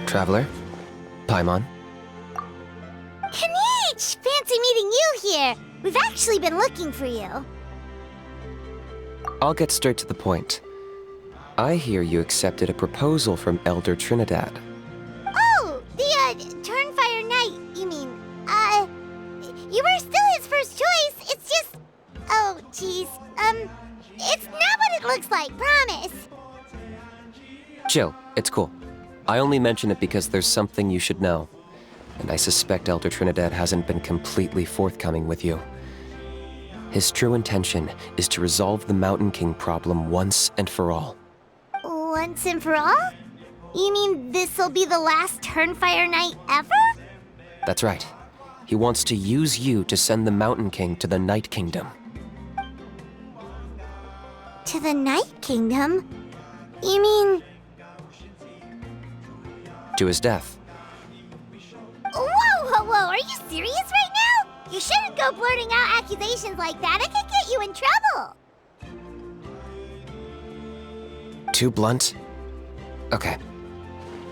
Traveler? Paimon? Kinich! Fancy meeting you here. We've actually been looking for you. I'll get straight to the point. I hear you accepted a proposal from Elder Trinidad. Oh, the, Turnfire Knight, you mean. You were still his first choice. It's just... Oh, jeez. It's not what it looks like, promise. Chill, it's cool. I only mention it because there's something you should know. And I suspect Elder Trinidad hasn't been completely forthcoming with you. His true intention is to resolve the Mountain King problem once and for all. Once and for all? You mean this'll be the last Turnfire Knight ever? That's right. He wants to use you to send the Mountain King to the Night Kingdom. To the Night Kingdom? You mean... To his death. Whoa! Are you serious right now? You shouldn't go blurting out accusations like that. It could get you in trouble. Too blunt? Okay.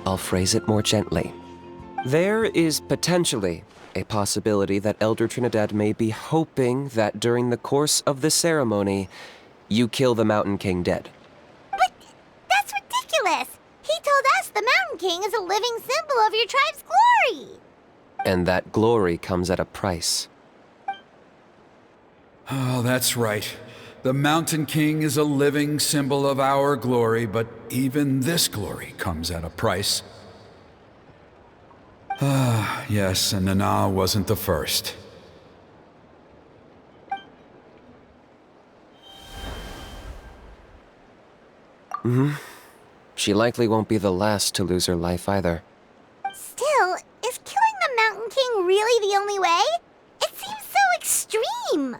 I'll phrase it more gently. There is potentially a possibility that Elder Trinidad may be hoping that during the course of the ceremony, you kill the Mountain King dead. But that's ridiculous! He told us the Mountain King is a living symbol of your tribe's glory! And that glory comes at a price. Oh, that's right. The Mountain King is a living symbol of our glory, but even this glory comes at a price. Ah, yes, and Nana wasn't the first. She likely won't be the last to lose her life either. Still, is killing the Mountain King really the only way? It seems so extreme!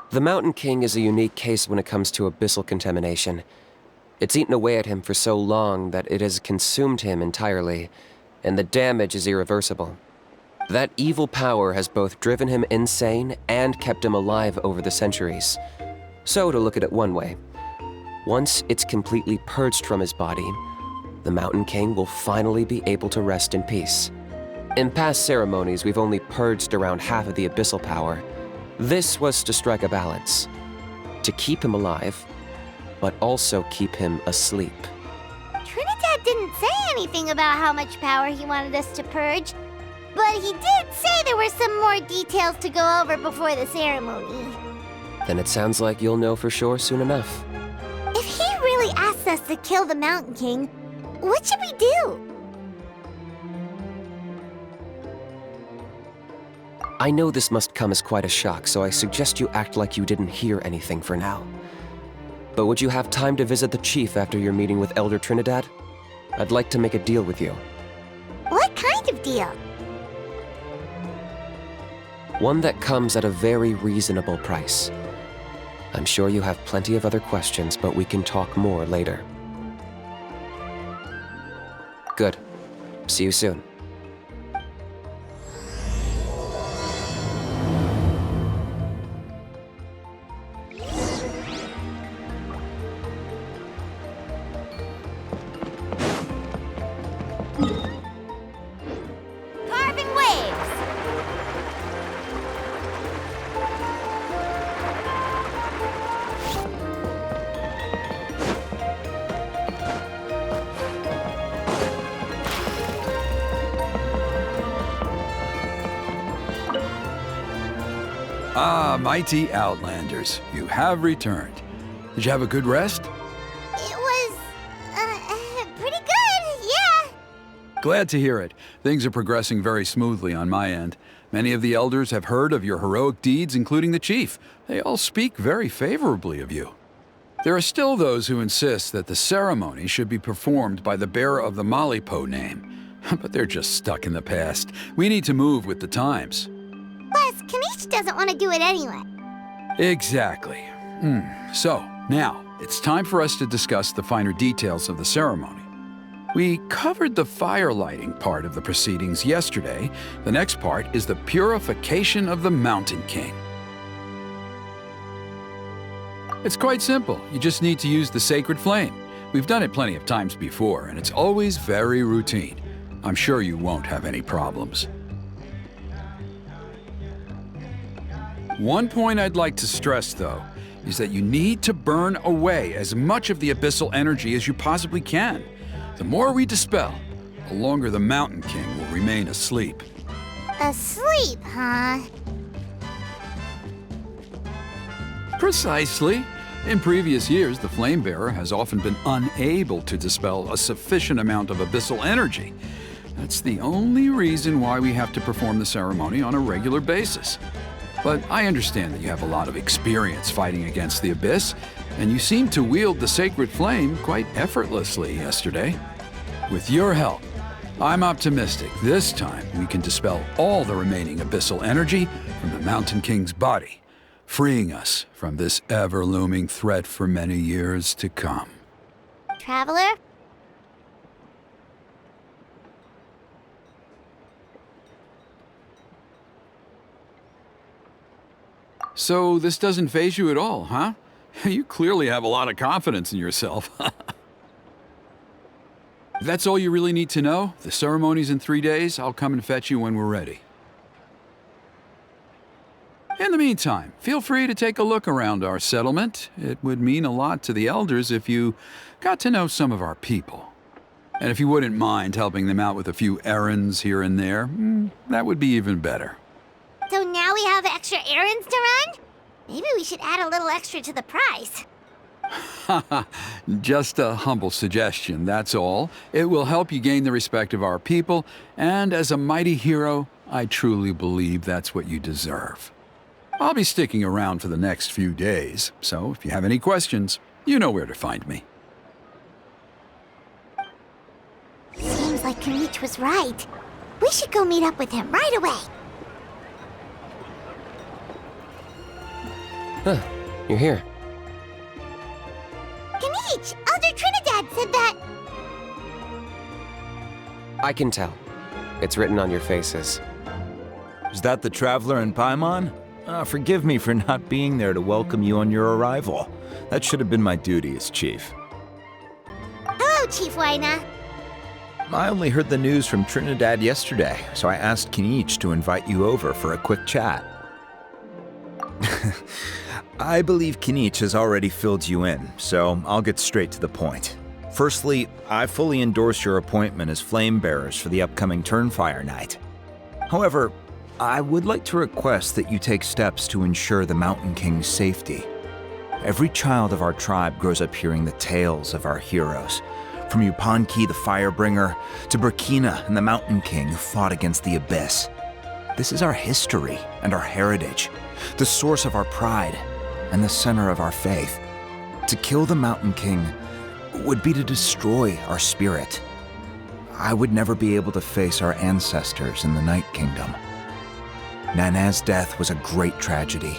The Mountain King is a unique case when it comes to abyssal contamination. It's eaten away at him for so long that it has consumed him entirely, and the damage is irreversible. That evil power has both driven him insane and kept him alive over the centuries. So, to look at it one way, once it's completely purged from his body, the Mountain King will finally be able to rest in peace. In past ceremonies, we've only purged around half of the abyssal power. This was to strike a balance, to keep him alive, but also keep him asleep. Trinidad didn't say anything about how much power he wanted us to purge, but he did say there were some more details to go over before the ceremony. Then it sounds like you'll know for sure soon enough. If he really asks us to kill the Mountain King, what should we do? I know this must come as quite a shock, so I suggest you act like you didn't hear anything for now. But would you have time to visit the chief after your meeting with Elder Trinidad? I'd like to make a deal with you. What kind of deal? One that comes at a very reasonable price. I'm sure you have plenty of other questions, but we can talk more later. Good. See you soon. Carving waves! Ah, mighty Outlanders, you have returned. Did you have a good rest? It was, pretty good, yeah. Glad to hear it. Things are progressing very smoothly on my end. Many of the elders have heard of your heroic deeds, including the chief. They all speak very favorably of you. There are still those who insist that the ceremony should be performed by the bearer of the Malipo name. But they're just stuck in the past. We need to move with the times. Plus, Kinich doesn't want to do it anyway. Exactly. So, now, it's time for us to discuss the finer details of the ceremony. We covered the fire lighting part of the proceedings yesterday. The next part is the purification of the Mountain King. It's quite simple. You just need to use the sacred flame. We've done it plenty of times before, and it's always very routine. I'm sure you won't have any problems. One point I'd like to stress, though, is that you need to burn away as much of the abyssal energy as you possibly can. The more we dispel, the longer the Mountain King will remain asleep. Asleep, huh? Precisely. In previous years, the Flame Bearer has often been unable to dispel a sufficient amount of abyssal energy. That's the only reason why we have to perform the ceremony on a regular basis. But I understand that you have a lot of experience fighting against the Abyss, and you seem to wield the sacred flame quite effortlessly yesterday. With your help, I'm optimistic this time we can dispel all the remaining abyssal energy from the Mountain King's body, freeing us from this ever-looming threat for many years to come. Traveler? So this doesn't faze you at all, huh? You clearly have a lot of confidence in yourself. If that's all you really need to know, the ceremony's in 3 days. I'll come and fetch you when we're ready. In the meantime, feel free to take a look around our settlement. It would mean a lot to the elders if you got to know some of our people. And if you wouldn't mind helping them out with a few errands here and there, that would be even better. So now we have extra errands to run? Maybe we should add a little extra to the price. Just a humble suggestion, that's all. It will help you gain the respect of our people, and as a mighty hero, I truly believe that's what you deserve. I'll be sticking around for the next few days, so if you have any questions, you know where to find me. Seems like Kinich was right. We should go meet up with him right away. Huh, you're here. Kinich! Elder Trinidad said that... I can tell. It's written on your faces. Is that the Traveler and Paimon? Forgive me for not being there to welcome you on your arrival. That should have been my duty as chief. Hello, Chief Waina. I only heard the news from Trinidad yesterday, so I asked Kinich to invite you over for a quick chat. I believe Kinich has already filled you in, so I'll get straight to the point. Firstly, I fully endorse your appointment as flame bearers for the upcoming Turnfire night. However, I would like to request that you take steps to ensure the Mountain King's safety. Every child of our tribe grows up hearing the tales of our heroes, from Yupanqui the Firebringer to Burkina and the Mountain King who fought against the Abyss. This is our history and our heritage, the source of our pride and the center of our faith. To kill the Mountain King would be to destroy our spirit. I would never be able to face our ancestors in the Night Kingdom. Nana's death was a great tragedy,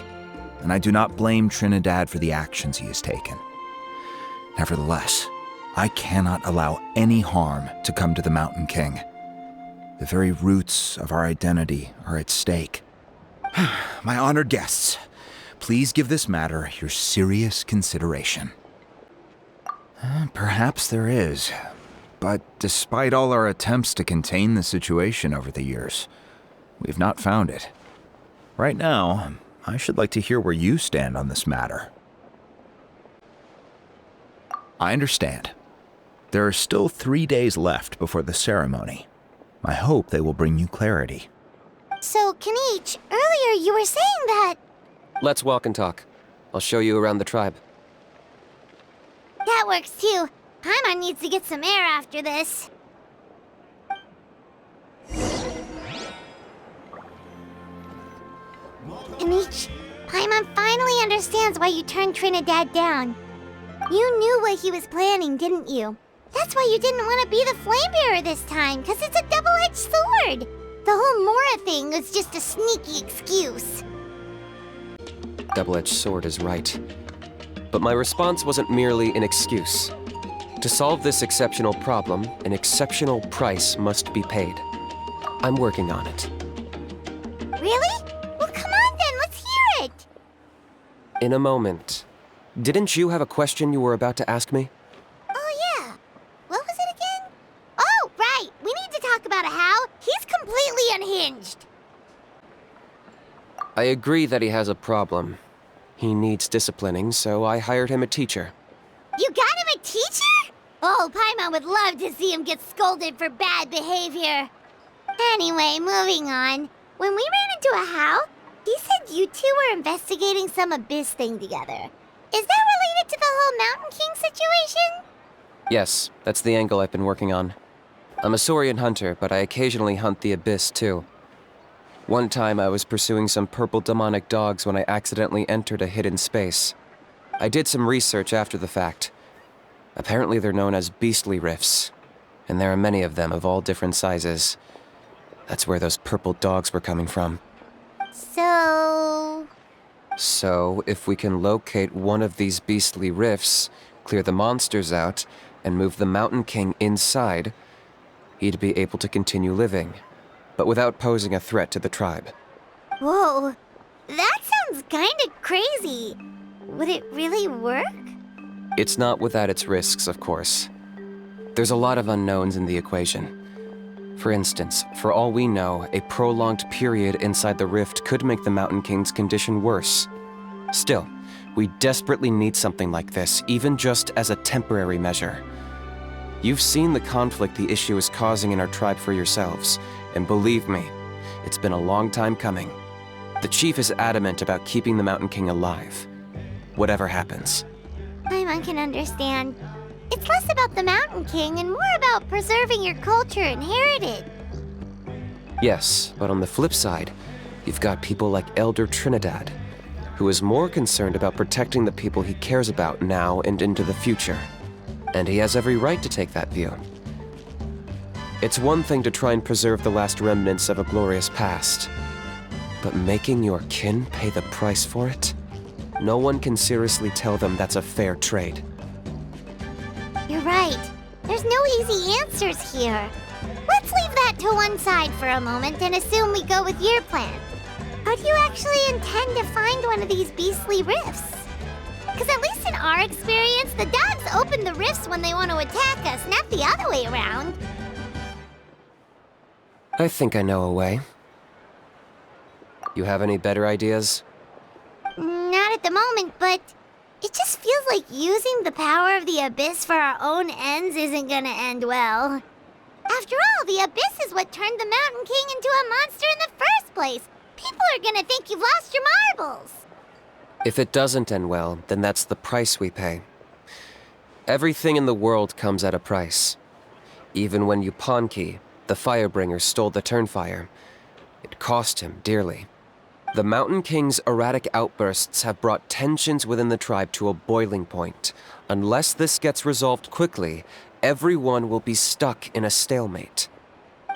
and I do not blame Trinidad for the actions he has taken. Nevertheless, I cannot allow any harm to come to the Mountain King. The very roots of our identity are at stake. My honored guests, please give this matter your serious consideration. Perhaps there is, but despite all our attempts to contain the situation over the years, we've not found it. Right now, I should like to hear where you stand on this matter. I understand. There are still 3 days left before the ceremony. I hope they will bring you clarity. So, Kinich, earlier you were saying that... Let's walk and talk. I'll show you around the tribe. That works too. Paimon needs to get some air after this. Kinich, Paimon finally understands why you turned Trinidad down. You knew what he was planning, didn't you? That's why you didn't want to be the flame bearer this time, because it's a double-edged sword. The whole Mora thing was just a sneaky excuse. Double-edged sword is right. But my response wasn't merely an excuse. To solve this exceptional problem, an exceptional price must be paid. I'm working on it. Really? Well, come on then, let's hear it! In a moment. Didn't you have a question you were about to ask me? Oh, yeah. What was it again? Oh, right! We need to talk about Ajaw. He's completely unhinged. I agree that he has a problem. He needs disciplining, so I hired him a teacher. You got him a teacher? Oh, Paimon would love to see him get scolded for bad behavior. Anyway, moving on. When we ran into Ajaw, he said you two were investigating some abyss thing together. Is that related to the whole Mountain King situation? Yes, that's the angle I've been working on. I'm a Saurian hunter, but I occasionally hunt the abyss too. One time I was pursuing some purple demonic dogs when I accidentally entered a hidden space. I did some research after the fact. Apparently they're known as beastly rifts, and there are many of them of all different sizes. That's where those purple dogs were coming from. So, if we can locate one of these beastly rifts, clear the monsters out, and move the Mountain King inside, he'd be able to continue living, but without posing a threat to the tribe. Whoa, that sounds kinda crazy. Would it really work? It's not without its risks, of course. There's a lot of unknowns in the equation. For instance, for all we know, a prolonged period inside the rift could make the Mountain King's condition worse. Still, we desperately need something like this, even just as a temporary measure. You've seen the conflict the issue is causing in our tribe for yourselves, and believe me, it's been a long time coming. The chief is adamant about keeping the Mountain King alive, whatever happens. Paimon can understand. It's less about the Mountain King and more about preserving your culture and heritage. Yes, but on the flip side, you've got people like Elder Trinidad, who is more concerned about protecting the people he cares about now and into the future. And he has every right to take that view. It's one thing to try and preserve the last remnants of a glorious past, but making your kin pay the price for it? No one can seriously tell them that's a fair trade. You're right. There's no easy answers here. Let's leave that to one side for a moment and assume we go with your plan. How do you actually intend to find one of these beastly rifts? Because at least in our experience, the dogs open the rifts when they want to attack us, not the other way around. I think I know a way. You have any better ideas? Not at the moment, but it just feels like using the power of the Abyss for our own ends isn't gonna end well. After all, the Abyss is what turned the Mountain King into a monster in the first place. People are gonna think you've lost your marbles. If it doesn't end well, then that's the price we pay. Everything in the world comes at a price. Even when Yupanqui, the Firebringer, stole the Turnfire, it cost him dearly. The Mountain King's erratic outbursts have brought tensions within the tribe to a boiling point. Unless this gets resolved quickly, everyone will be stuck in a stalemate.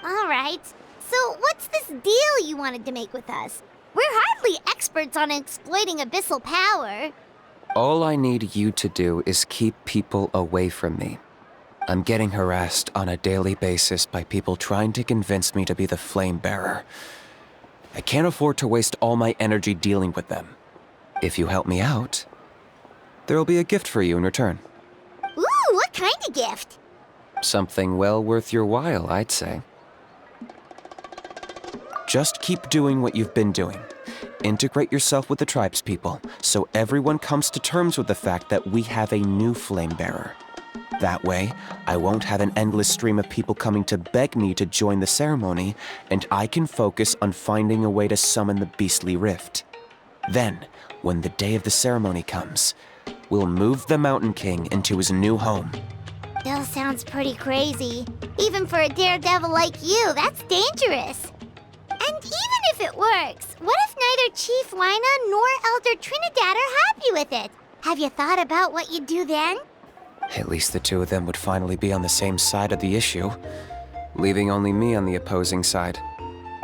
All right. So what's this deal you wanted to make with us? We're hardly experts on exploiting abyssal power. All I need you to do is keep people away from me. I'm getting harassed on a daily basis by people trying to convince me to be the flame bearer. I can't afford to waste all my energy dealing with them. If you help me out, there'll be a gift for you in return. Ooh, what kind of gift? Something well worth your while, I'd say. Just keep doing what you've been doing. Integrate yourself with the tribespeople, so everyone comes to terms with the fact that we have a new flame bearer. That way, I won't have an endless stream of people coming to beg me to join the ceremony, and I can focus on finding a way to summon the beastly rift. Then, when the day of the ceremony comes, we'll move the Mountain King into his new home. Still sounds pretty crazy. Even for a daredevil like you, that's dangerous. And even if it works, what if neither Chief Wyna nor Elder Trinidad are happy with it? Have you thought about what you'd do then? At least the two of them would finally be on the same side of the issue, leaving only me on the opposing side.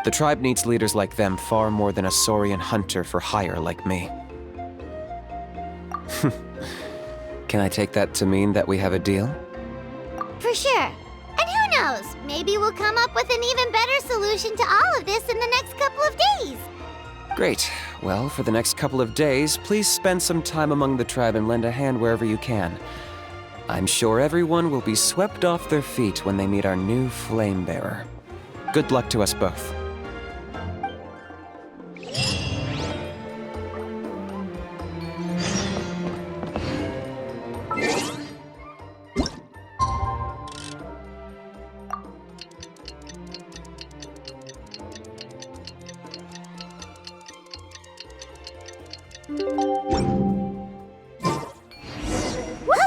The tribe needs leaders like them far more than a Saurian hunter for hire like me. Can I take that to mean that we have a deal? For sure. And who knows, maybe we'll come up with an even better solution to all of this in the next couple of days. Great. Well, for the next couple of days, please spend some time among the tribe and lend a hand wherever you can. I'm sure everyone will be swept off their feet when they meet our new flame bearer. Good luck to us both.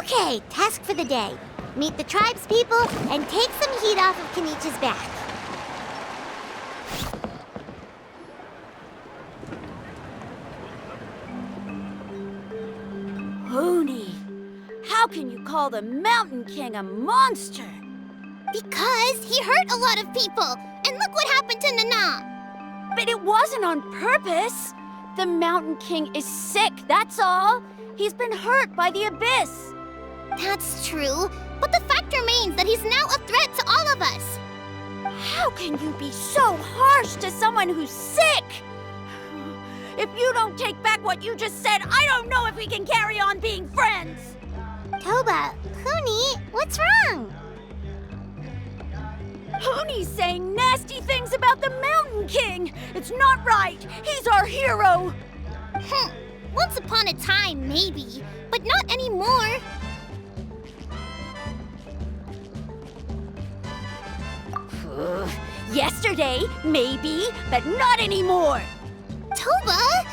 Okay, task for the day. Meet the tribe's people and take some heat off of Kinich's back. Hoonie, how can you call the Mountain King a monster? Because he hurt a lot of people, and look what happened to Nana. But it wasn't on purpose. The Mountain King is sick, that's all. He's been hurt by the abyss. That's true, but the fact remains that he's now a threat to all of us. How can you be so harsh to someone who's sick? If you don't take back what you just said, I don't know if we can carry on being friends. Toba, Huni, what's wrong? Hoonie's saying nasty things about the Mountain King. It's not right. He's our hero. Once upon a time, maybe, but not anymore. Yesterday, maybe, but not anymore. Toba?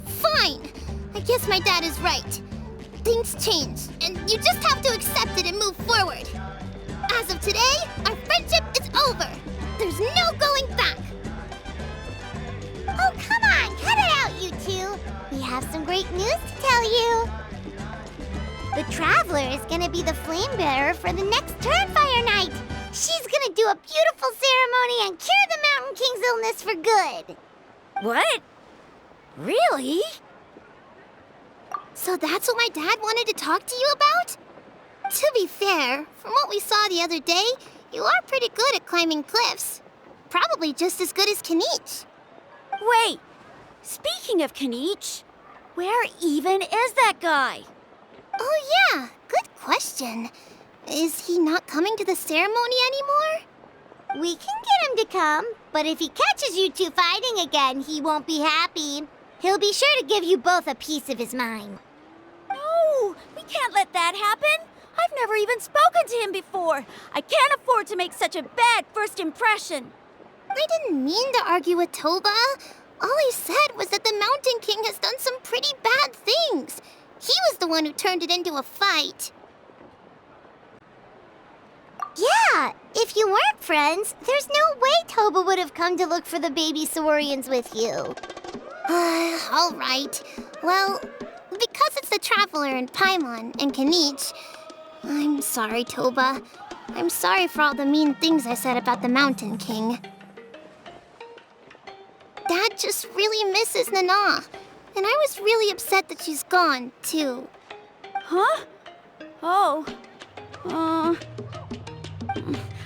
Fine. I guess my dad is right. Things change, and you just have to accept it and move forward. As of today, our friendship is over. There's no going back. Oh, come on, cut it out, you two. We have some great news to tell you. The Traveler is gonna be the flame bearer for the next Turnfire night. She's gonna do a beautiful ceremony and cure the Mountain King's illness for good. What? Really? So that's what my dad wanted to talk to you about? To be fair, from what we saw the other day, you are pretty good at climbing cliffs. Probably just as good as Kinich. Wait, speaking of Kinich, where even is that guy? Oh yeah, good question. Is he not coming to the ceremony anymore? We can get him to come, but if he catches you two fighting again, he won't be happy. He'll be sure to give you both a piece of his mind. No, we can't let that happen. I've never even spoken to him before. I can't afford to make such a bad first impression. I didn't mean to argue with Toba. All I said was that the Mountain King has done some pretty bad things. He was the one who turned it into a fight. Yeah, if you weren't friends, there's no way Toba would have come to look for the baby Saurians with you. All right. Well, because it's the Traveler and Paimon and Kinich, I'm sorry, Toba. I'm sorry for all the mean things I said about the Mountain King. Dad just really misses Nana, and I was really upset that she's gone, too. Huh? Oh.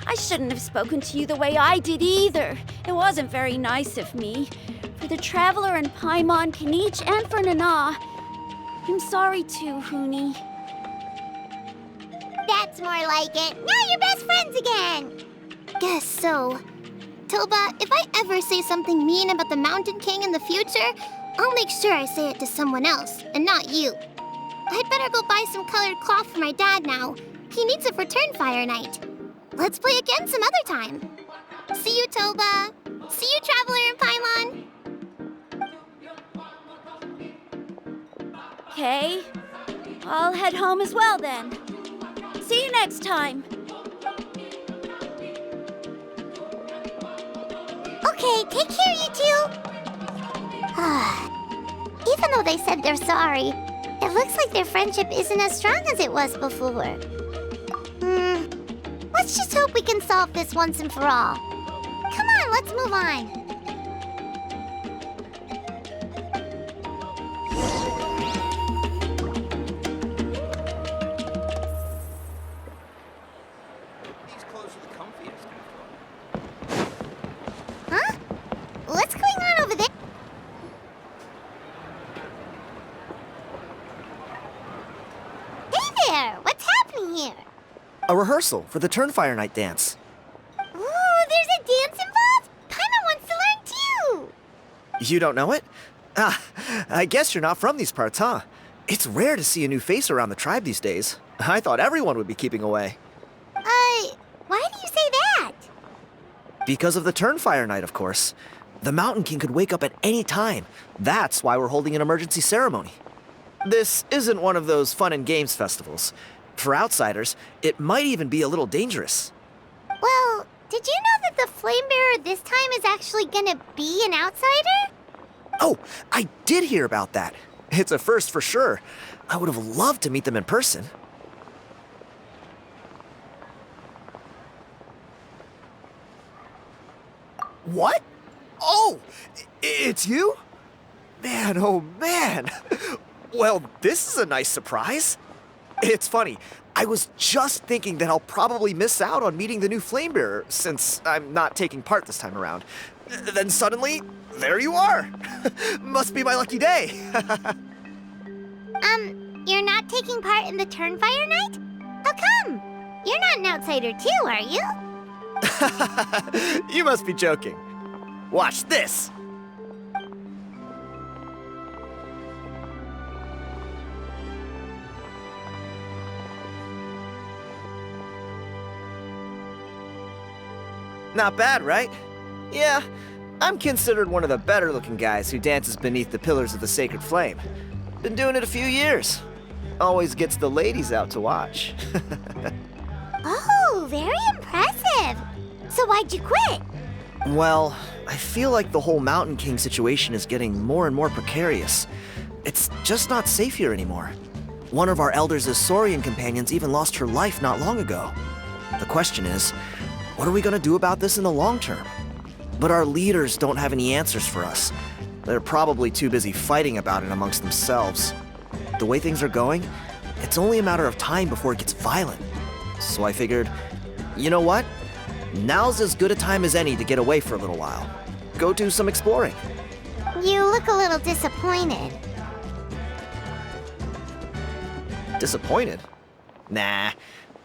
I shouldn't have spoken to you the way I did either. It wasn't very nice of me. For the Traveler and Paimon, Kinich, and for Nana. I'm sorry too, Huni. That's more like it. Now you're best friends again. Guess so. Toba, if I ever say something mean about the Mountain King in the future, I'll make sure I say it to someone else, and not you. I'd better go buy some colored cloth for my dad now. He needs it for Turnfire night. Let's play again some other time. See you, Toba. See you, Traveler and Paimon. Okay. I'll head home as well then. See you next time. Okay, take care, you two. Even though they said they're sorry, it looks like their friendship isn't as strong as it was before. Let's just hope we can solve this once and for all. Come on, let's move on. a rehearsal for the Turnfire Night dance. Ooh, there's a dance involved? Paimon wants to learn too! You don't know it? Ah, I guess you're not from these parts, huh? It's rare to see a new face around the tribe these days. I thought everyone would be keeping away. Why do you say that? Because of the Turnfire Night, of course. The Mountain King could wake up at any time. That's why we're holding an emergency ceremony. This isn't one of those fun and games festivals. For outsiders, it might even be a little dangerous. Well, did you know that the Flame Bearer this time is actually gonna be an outsider? Oh, I did hear about that. It's a first for sure. I would have loved to meet them in person. What? Oh, it's you? Man, oh man. Well, this is a nice surprise. It's funny, I was just thinking that I'll probably miss out on meeting the new Flamebearer since I'm not taking part this time around. Then suddenly, there you are. Must be my lucky day. You're not taking part in the Turnfire Night? How come? You're not an outsider too, are you? You must be joking. Watch this. Not bad, right? Yeah, I'm considered one of the better looking guys who dances beneath the pillars of the sacred flame. Been doing it a few years. Always gets the ladies out to watch. Oh, very impressive. So why'd you quit? Well, I feel like the whole Mountain King situation is getting more and more precarious. It's just not safe here anymore. One of our elders' Saurian companions even lost her life not long ago. The question is, what are we gonna do about this in the long term? But our leaders don't have any answers for us. They're probably too busy fighting about it amongst themselves. The way things are going, it's only a matter of time before it gets violent. So I figured, you know what? Now's as good a time as any to get away for a little while. Go do some exploring. You look a little disappointed. Disappointed? Nah,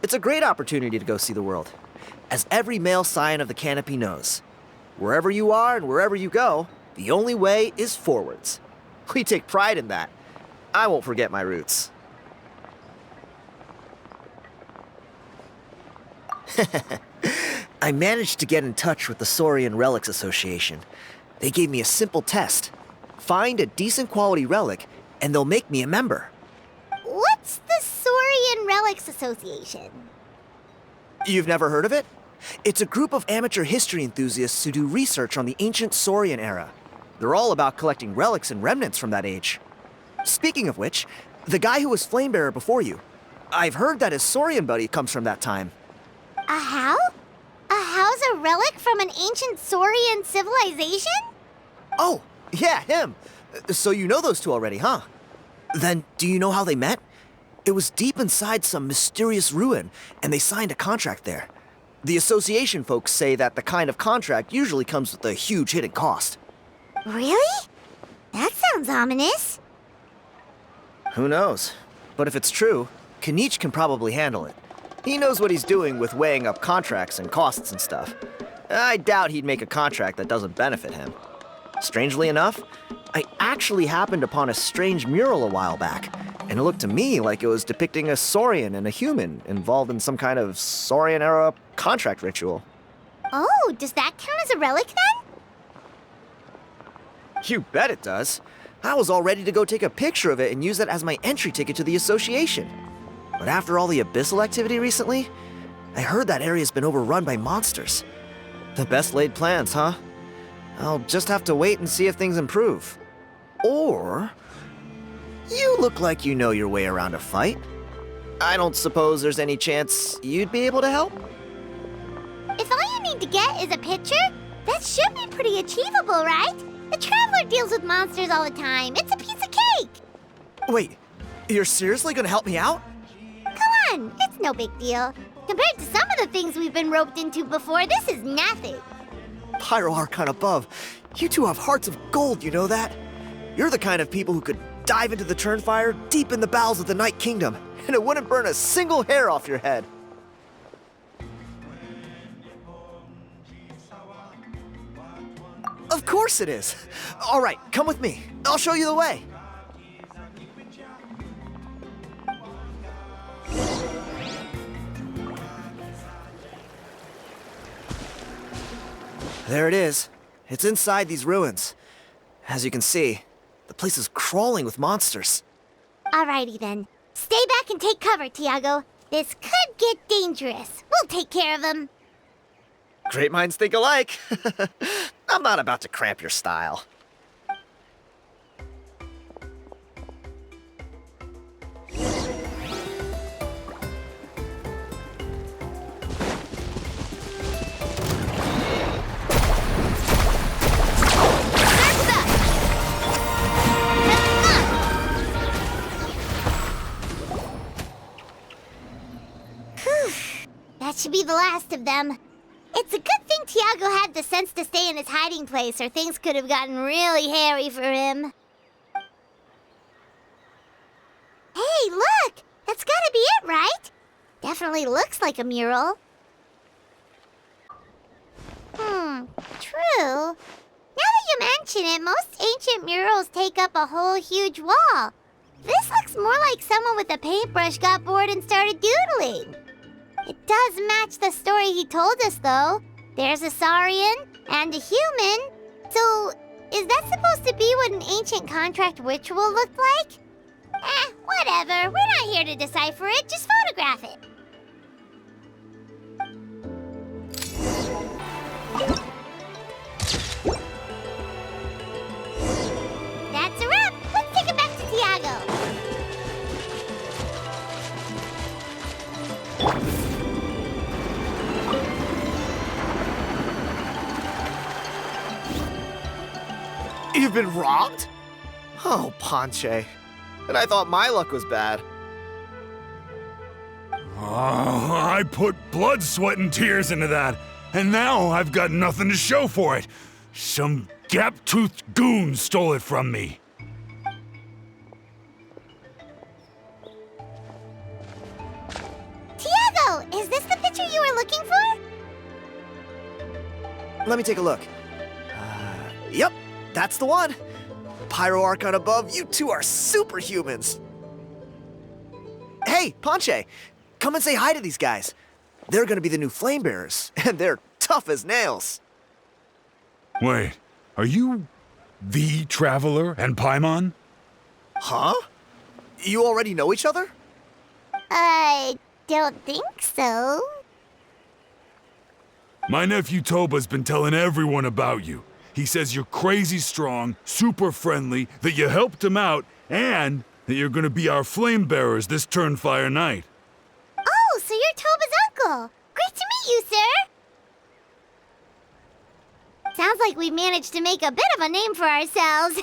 it's a great opportunity to go see the world. As every male scion of the canopy knows, wherever you are and wherever you go, the only way is forwards. We take pride in that. I won't forget my roots. I managed to get in touch with the Saurian Relics Association. They gave me a simple test. Find a decent quality relic, and they'll make me a member. What's the Saurian Relics Association? You've never heard of it? It's a group of amateur history enthusiasts who do research on the ancient Saurian era. They're all about collecting relics and remnants from that age. Speaking of which, the guy who was Flamebearer before you, I've heard that his Saurian buddy comes from that time. A how? A how's a relic from an ancient Saurian civilization? Oh, yeah, him. So you know those two already, huh? Then, do you know how they met? It was deep inside some mysterious ruin, and they signed a contract there. The association folks say that the kind of contract usually comes with a huge hidden cost. Really? That sounds ominous. Who knows? But if it's true, Kinich can probably handle it. He knows what he's doing with weighing up contracts and costs and stuff. I doubt he'd make a contract that doesn't benefit him. Strangely enough, I actually happened upon a strange mural a while back, and it looked to me like it was depicting a Saurian and a human involved in some kind of Saurian-era contract ritual. Oh, does that count as a relic then? You bet it does. I was all ready to go take a picture of it and use that as my entry ticket to the association. But after all the abyssal activity recently, I heard that area's been overrun by monsters. The best laid plans, huh? I'll just have to wait and see if things improve. Or, you look like you know your way around a fight. I don't suppose there's any chance you'd be able to help? If all you need to get is a picture, that should be pretty achievable, right? The Traveler deals with monsters all the time. It's a piece of cake. Wait, you're seriously gonna help me out? Come on, it's no big deal. Compared to some of the things we've been roped into before, this is nothing. Pyro Archon above, you two have hearts of gold, you know that? You're the kind of people who could dive into the Turnfire deep in the bowels of the Night Kingdom, and it wouldn't burn a single hair off your head. course it is. All right, come with me. I'll show you the way. There it is. It's inside these ruins. As you can see, the place is crawling with monsters. Alrighty then. Stay back and take cover, Tiago. This could get dangerous. We'll take care of them. Great minds think alike. I'm not about to cramp your style. That should be the last of them. It's a good thing Tiago had the sense to stay in his hiding place, or things could have gotten really hairy for him. Hey, look! That's gotta be it, right? Definitely looks like a mural. True. Now that you mention it, most ancient murals take up a whole huge wall. This looks more like someone with a paintbrush got bored and started doodling. It does match the story he told us, though. There's a Saurian and a human. So, is that supposed to be what an ancient contract ritual looked like? Whatever. We're not here to decipher it. Just photograph it. That's a wrap. Let's take it back to Tiago. You've been robbed? Oh, Ponche. And I thought my luck was bad. I put blood, sweat, and tears into that, and now I've got nothing to show for it. Some gap-toothed goon stole it from me. Tiago, is this the picture you were looking for? Let me take a look. Yep, that's the one. Pyro Archon above, you two are superhumans. Hey, Ponche, come and say hi to these guys. They're gonna be the new flame bearers, and they're tough as nails. Wait, are you the Traveler and Paimon? Huh? You already know each other? I don't think so. My nephew Toba's been telling everyone about you. He says you're crazy strong, super friendly, that you helped him out, and that you're gonna be our flame bearers this Turnfire night. Oh, so you're Toba's uncle. Great to meet you, sir. Sounds like we managed to make a bit of a name for ourselves.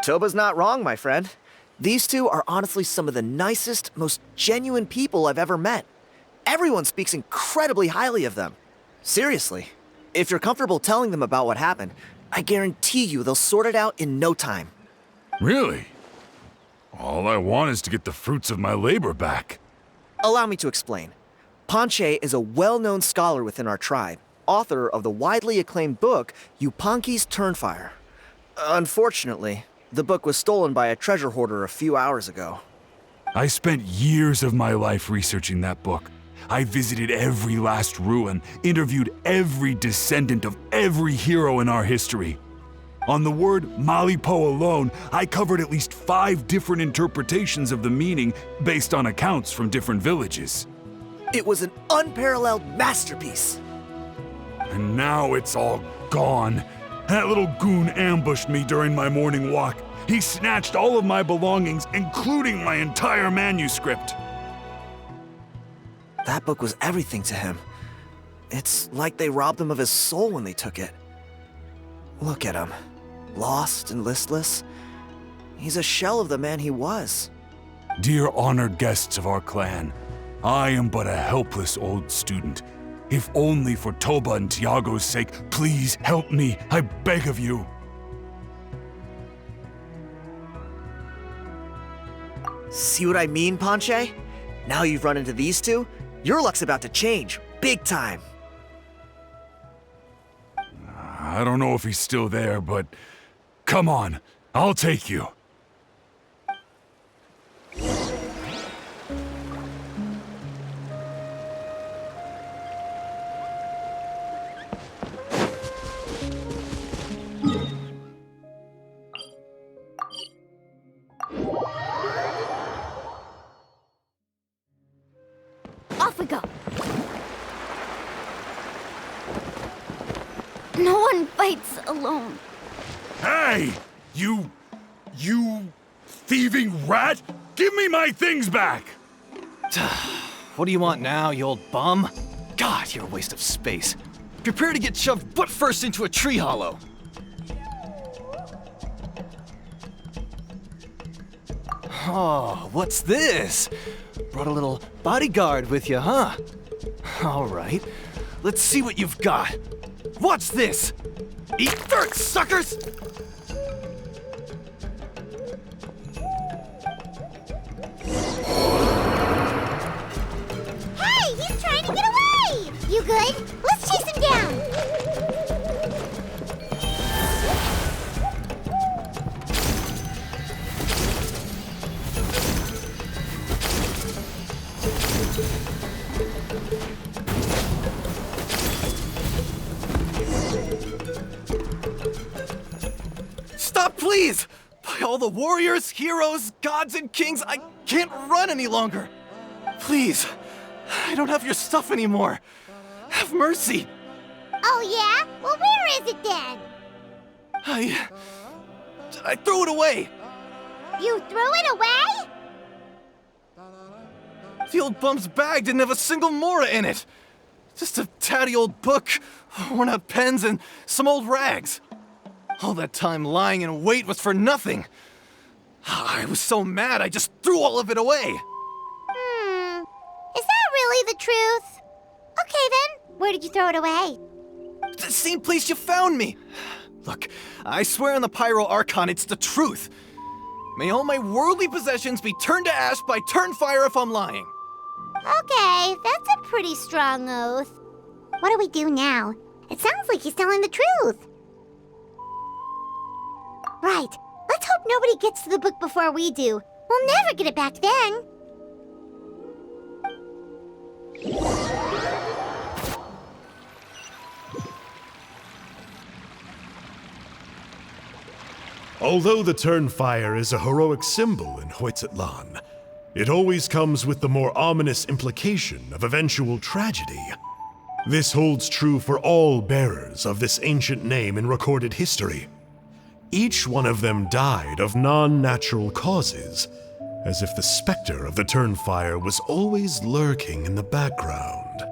Toba's not wrong, my friend. These two are honestly some of the nicest, most genuine people I've ever met. Everyone speaks incredibly highly of them. Seriously. If you're comfortable telling them about what happened, I guarantee you they'll sort it out in no time. Really? All I want is to get the fruits of my labor back. Allow me to explain. Ponche is a well-known scholar within our tribe, author of the widely acclaimed book, Yupanqui's Turnfire. Unfortunately, the book was stolen by a treasure hoarder a few hours ago. I spent years of my life researching that book. I visited every last ruin, interviewed every descendant of every hero in our history. On the word Malipo alone, I covered at least 5 different interpretations of the meaning based on accounts from different villages. It was an unparalleled masterpiece. And now it's all gone. That little goon ambushed me during my morning walk. He snatched all of my belongings, including my entire manuscript. That book was everything to him. It's like they robbed him of his soul when they took it. Look at him. Lost and listless. He's a shell of the man he was. Dear honored guests of our clan, I am but a helpless old student. If only for Toba and Tiago's sake, please help me, I beg of you. See what I mean, Ponche? Now you've run into these two, your luck's about to change, big time. I don't know if he's still there, but come on, I'll take you. Off we go. No one fights alone. Hey! You thieving rat! Give me my things back! What do you want now, you old bum? God, you're a waste of space. Prepare to get shoved butt first into a tree hollow. Oh, what's this? Brought a little bodyguard with you, huh? All right, let's see what you've got. What's this? Eat dirt, suckers! Hey, he's trying to get away! You good? Let's chase him down. Stop, please! By all the warriors, heroes, gods, and kings, I can't run any longer. Please, I don't have your stuff anymore. Have mercy. Oh, yeah? Well, where is it then? I threw it away. You threw it away? The old bum's bag didn't have a single mora in it. Just a tatty old book, worn out pens, and some old rags. All that time lying in wait was for nothing. I was so mad, I just threw all of it away. Is that really the truth? Okay then, where did you throw it away? The same place you found me. Look, I swear on the Pyro Archon it's the truth. May all my worldly possessions be turned to ash by Turnfire if I'm lying. Okay, that's a pretty strong oath. What do we do now? It sounds like he's telling the truth. Right. Let's hope nobody gets to the book before we do. We'll never get it back then. Although the Turnfire is a heroic symbol in Hoytzatlan, it always comes with the more ominous implication of eventual tragedy. This holds true for all bearers of this ancient name in recorded history. Each one of them died of non-natural causes, as if the specter of the Turnfire was always lurking in the background.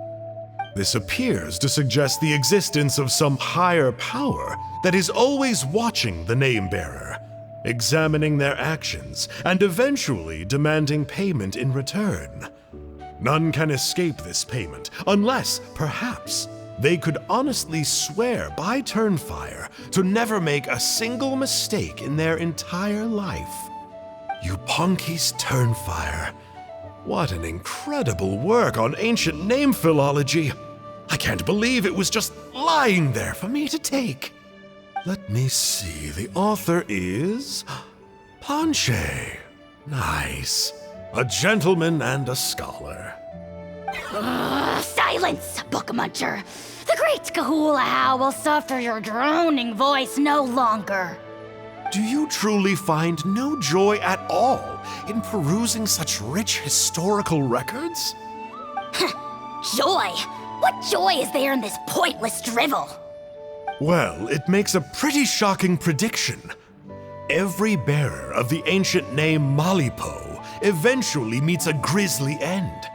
This appears to suggest the existence of some higher power that is always watching the name-bearer, examining their actions, and eventually demanding payment in return. None can escape this payment, unless, perhaps, they could honestly swear by Turnfire to never make a single mistake in their entire life. Yuponki's Turnfire. What an incredible work on ancient name philology. I can't believe it was just lying there for me to take. Let me see, the author is Panche. Nice. A gentleman and a scholar. Silence, book muncher. The great Kahula will suffer your droning voice no longer. Do you truly find no joy at all in perusing such rich historical records? Joy? What joy is there in this pointless drivel? Well, it makes a pretty shocking prediction. Every bearer of the ancient name Malipo eventually meets a grisly end.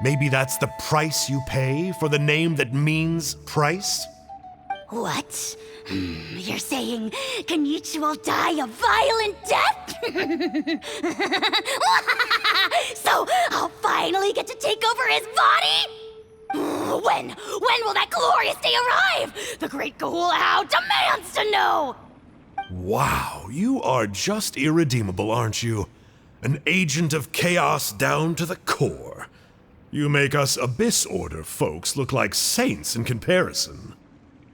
Maybe that's the price you pay for the name that means price? What? You're saying Kinich will die a violent death? So I'll finally get to take over his body? When will that glorious day arrive? The great Kahula demands to know! Wow, you are just irredeemable, aren't you? An agent of chaos down to the core. You make us Abyss Order folks look like saints in comparison.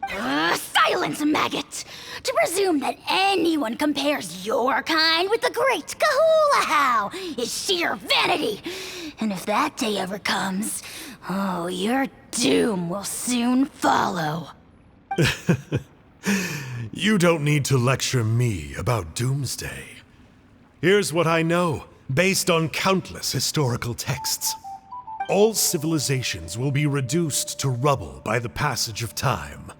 Silence! silence, maggot! To presume that anyone compares your kind with the great Kahulahow is sheer vanity. And if that day ever comes, oh, your doom will soon follow. You don't need to lecture me about Doomsday. Here's what I know, based on countless historical texts. All civilizations will be reduced to rubble by the passage of time.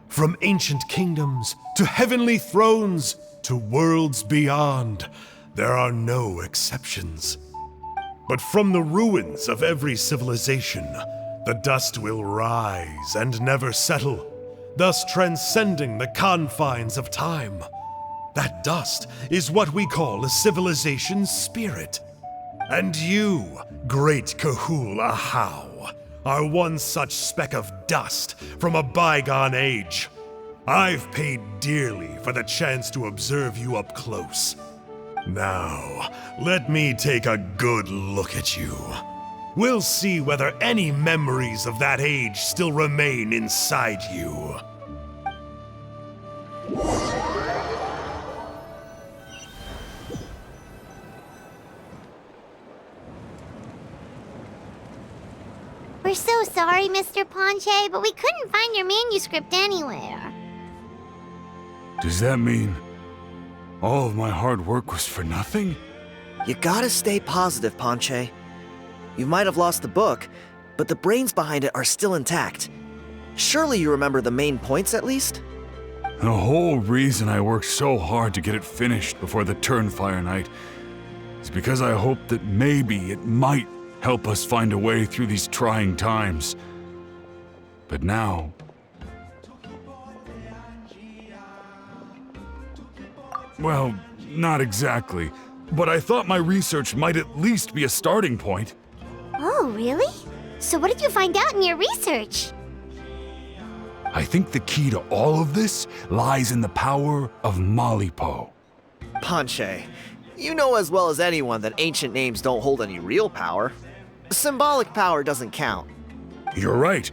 From ancient kingdoms to heavenly thrones to worlds beyond, there are no exceptions. But from the ruins of every civilization, the dust will rise and never settle, thus transcending the confines of time. That dust is what we call a civilization's spirit. And you, great Kahulahow, are one such speck of dust from a bygone age. I've paid dearly for the chance to observe you up close. Now, let me take a good look at you. We'll see whether any memories of that age still remain inside you. We're so sorry, Mr. Ponche, but we couldn't find your manuscript anywhere. Does that mean all of my hard work was for nothing? You gotta stay positive, Ponche. You might have lost the book, but the brains behind it are still intact. Surely you remember the main points at least? The whole reason I worked so hard to get it finished before the Turnfire night is because I hoped that maybe it might help us find a way through these trying times. But now... well, not exactly. But I thought my research might at least be a starting point. Oh, really? So what did you find out in your research? I think the key to all of this lies in the power of Malipo. Ponche, you know as well as anyone that ancient names don't hold any real power. Symbolic power doesn't count. You're right,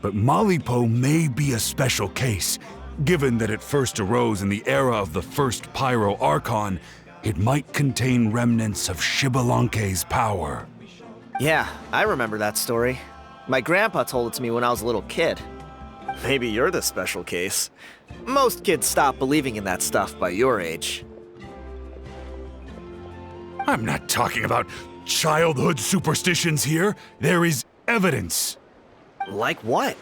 but Malipo may be a special case. Given that it first arose in the era of the first Pyro Archon, it might contain remnants of Xbalanque's power. Yeah, I remember that story. My grandpa told it to me when I was a little kid. Maybe you're the special case. Most kids stop believing in that stuff by your age. I'm not talking about childhood superstitions here. There is evidence. Like what?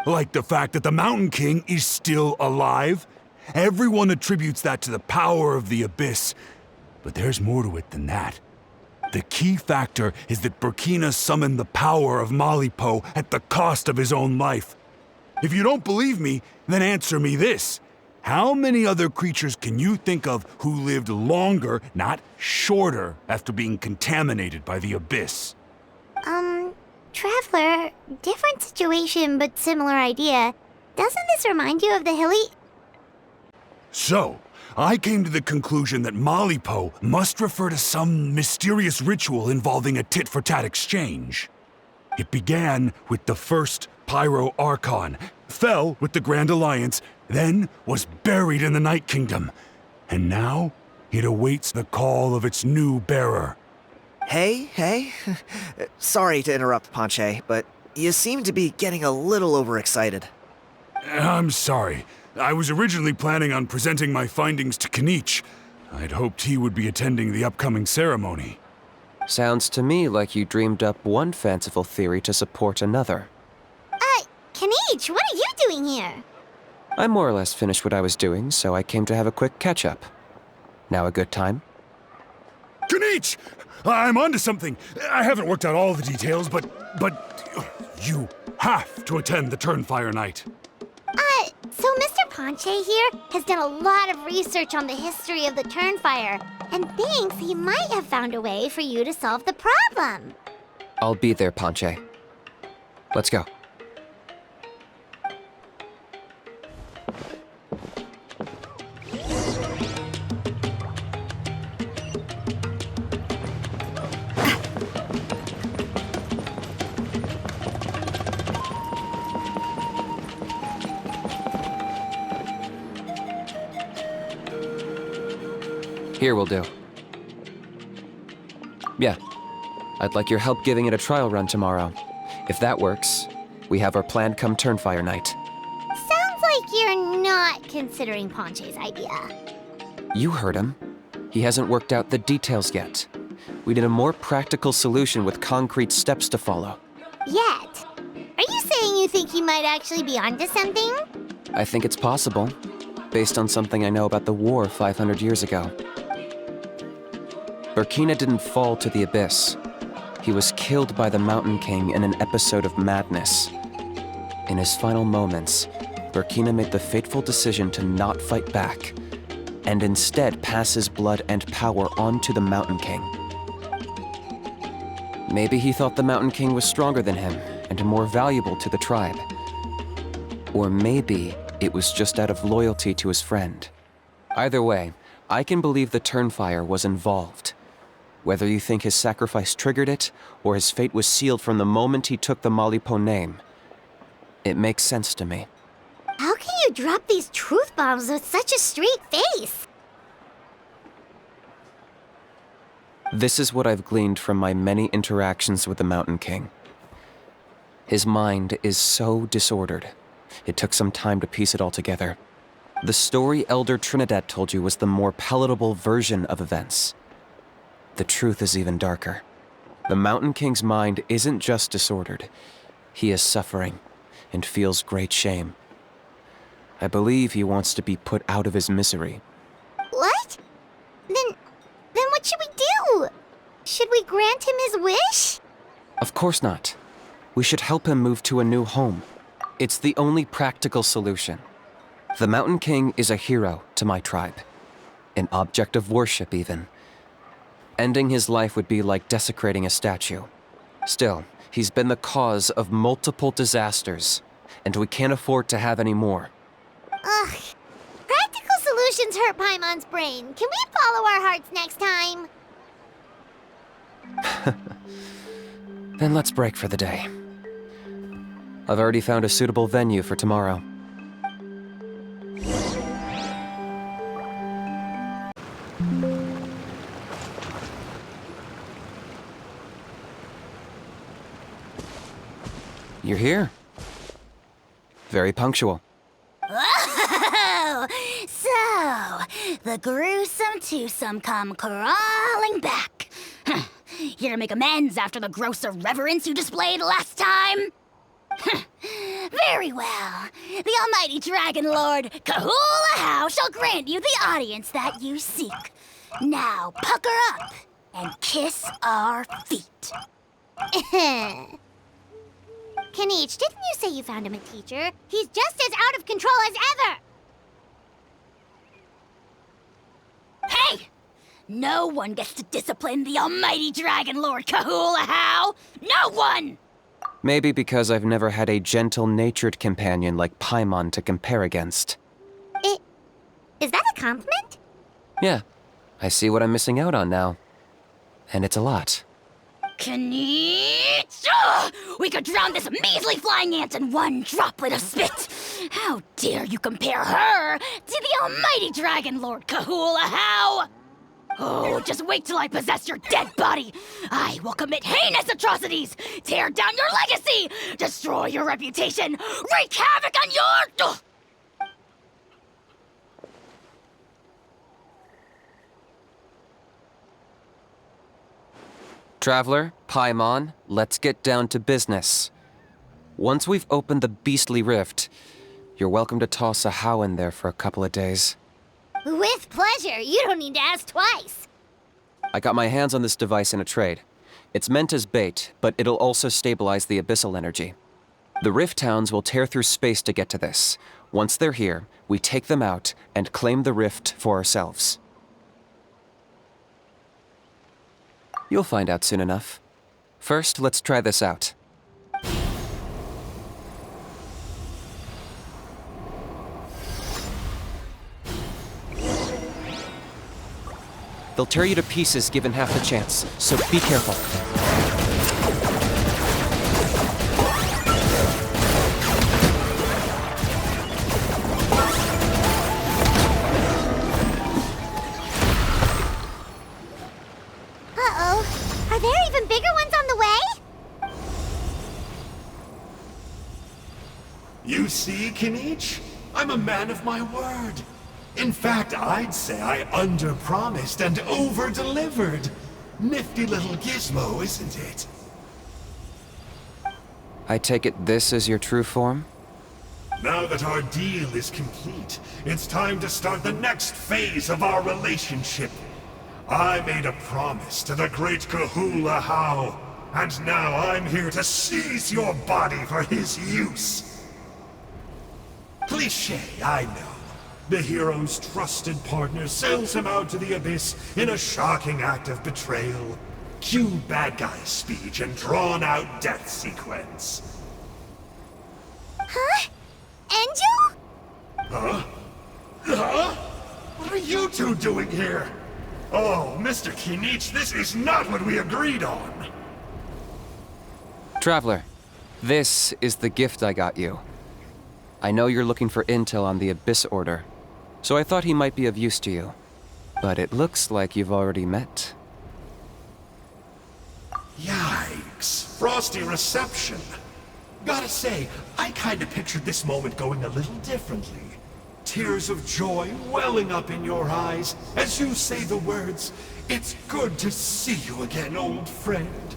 Like the fact that the Mountain King is still alive. Everyone attributes that to the power of the Abyss. But there's more to it than that. The key factor is that Burkina summoned the power of Malipo at the cost of his own life. If you don't believe me, then answer me this. How many other creatures can you think of who lived longer, not shorter, after being contaminated by the Abyss? Traveler, different situation but similar idea. Doesn't this remind you of the hilly... So, I came to the conclusion that Malipo must refer to some mysterious ritual involving a tit-for-tat exchange. It began with the first Pyro Archon, fell with the Grand Alliance, then was buried in the Night Kingdom. And now, it awaits the call of its new bearer. Hey. Sorry to interrupt, Ponche, but you seem to be getting a little overexcited. I'm sorry. I was originally planning on presenting my findings to Kinich. I'd hoped he would be attending the upcoming ceremony. Sounds to me like you dreamed up one fanciful theory to support another. Kinich, what are you doing here? I more or less finished what I was doing, so I came to have a quick catch-up. Now a good time? Kinich! I'm onto something. I haven't worked out all the details, but you have to attend the Turnfire night. So Mr. Ponche here has done a lot of research on the history of the Turnfire, and thinks he might have found a way for you to solve the problem. I'll be there, Ponche. Let's go. Here will do. Yeah. I'd like your help giving it a trial run tomorrow. If that works, we have our plan come Turnfire night. Sounds like you're not considering Ponche's idea. You heard him. He hasn't worked out the details yet. We need a more practical solution with concrete steps to follow. Yet? Are you saying you think he might actually be onto something? I think it's possible, based on something I know about the war 500 years ago. Burkina didn't fall to the abyss. He was killed by the Mountain King in an episode of madness. In his final moments, Burkina made the fateful decision to not fight back, and instead pass his blood and power on to the Mountain King. Maybe he thought the Mountain King was stronger than him and more valuable to the tribe. Or maybe it was just out of loyalty to his friend. Either way, I can believe the Turnfire was involved. Whether you think his sacrifice triggered it, or his fate was sealed from the moment he took the Malipo name, it makes sense to me. How can you drop these truth bombs with such a straight face? This is what I've gleaned from my many interactions with the Mountain King. His mind is so disordered. It took some time to piece it all together. The story Elder Trinidad told you was the more palatable version of events. The truth is even darker. The Mountain King's mind isn't just disordered. He is suffering and feels great shame. I believe he wants to be put out of his misery. What? Then what should we do? Should we grant him his wish? Of course not. We should help him move to a new home. It's the only practical solution. The Mountain King is a hero to my tribe. An object of worship, even. Ending his life would be like desecrating a statue. Still, he's been the cause of multiple disasters, and we can't afford to have any more. Ugh. Practical solutions hurt Paimon's brain. Can we follow our hearts next time? Then let's break for the day. I've already found a suitable venue for tomorrow. You're here. Very punctual. Oh, so the gruesome twosome come crawling back. Here to make amends after the gross irreverence you displayed last time? Very well. The almighty Dragon Lord, Kahula shall grant you the audience that you seek. Now pucker up and kiss our feet. Kinich, didn't you say you found him a teacher? He's just as out of control as ever! Hey! No one gets to discipline the almighty Dragon Lord Kahula. No one! Maybe because I've never had a gentle-natured companion like Paimon to compare against. Is that a compliment? Yeah, I see what I'm missing out on now. And it's a lot. Kinich! We could drown this measly flying ant in one droplet of spit! How dare you compare her to the almighty Dragon Lord Kahula? Oh, just wait till I possess your dead body! I will commit heinous atrocities! Tear down your legacy! Destroy your reputation! Wreak havoc on your... Traveler, Paimon, let's get down to business. Once we've opened the beastly rift, you're welcome to toss Ajaw in there for a couple of days. With pleasure. You don't need to ask twice. I got my hands on this device in a trade. It's meant as bait, but it'll also stabilize the abyssal energy. The rift towns will tear through space to get to this. Once they're here, we take them out and claim the rift for ourselves. You'll find out soon enough. First, let's try this out. They'll tear you to pieces given half the chance, so be careful. see, Kinich? I'm a man of my word. In fact, I'd say I under-promised and over-delivered. Nifty little gizmo, isn't it? I take it this is your true form? Now that our deal is complete, it's time to start the next phase of our relationship. I made a promise to the great Kahula How, and now I'm here to seize your body for his use. Cliché, I know. The hero's trusted partner sells him out to the abyss in a shocking act of betrayal. Cue bad guy speech and drawn-out death sequence. Huh? Angel? Huh? Huh? What are you two doing here? Oh, Mr. Kinich, this is not what we agreed on. Traveler, this is the gift I got you. I know you're looking for intel on the Abyss Order, so I thought he might be of use to you. But it looks like you've already met. Yikes. Frosty reception. Gotta say, I kinda pictured this moment going a little differently. Tears of joy welling up in your eyes as you say the words, "It's good to see you again, old friend."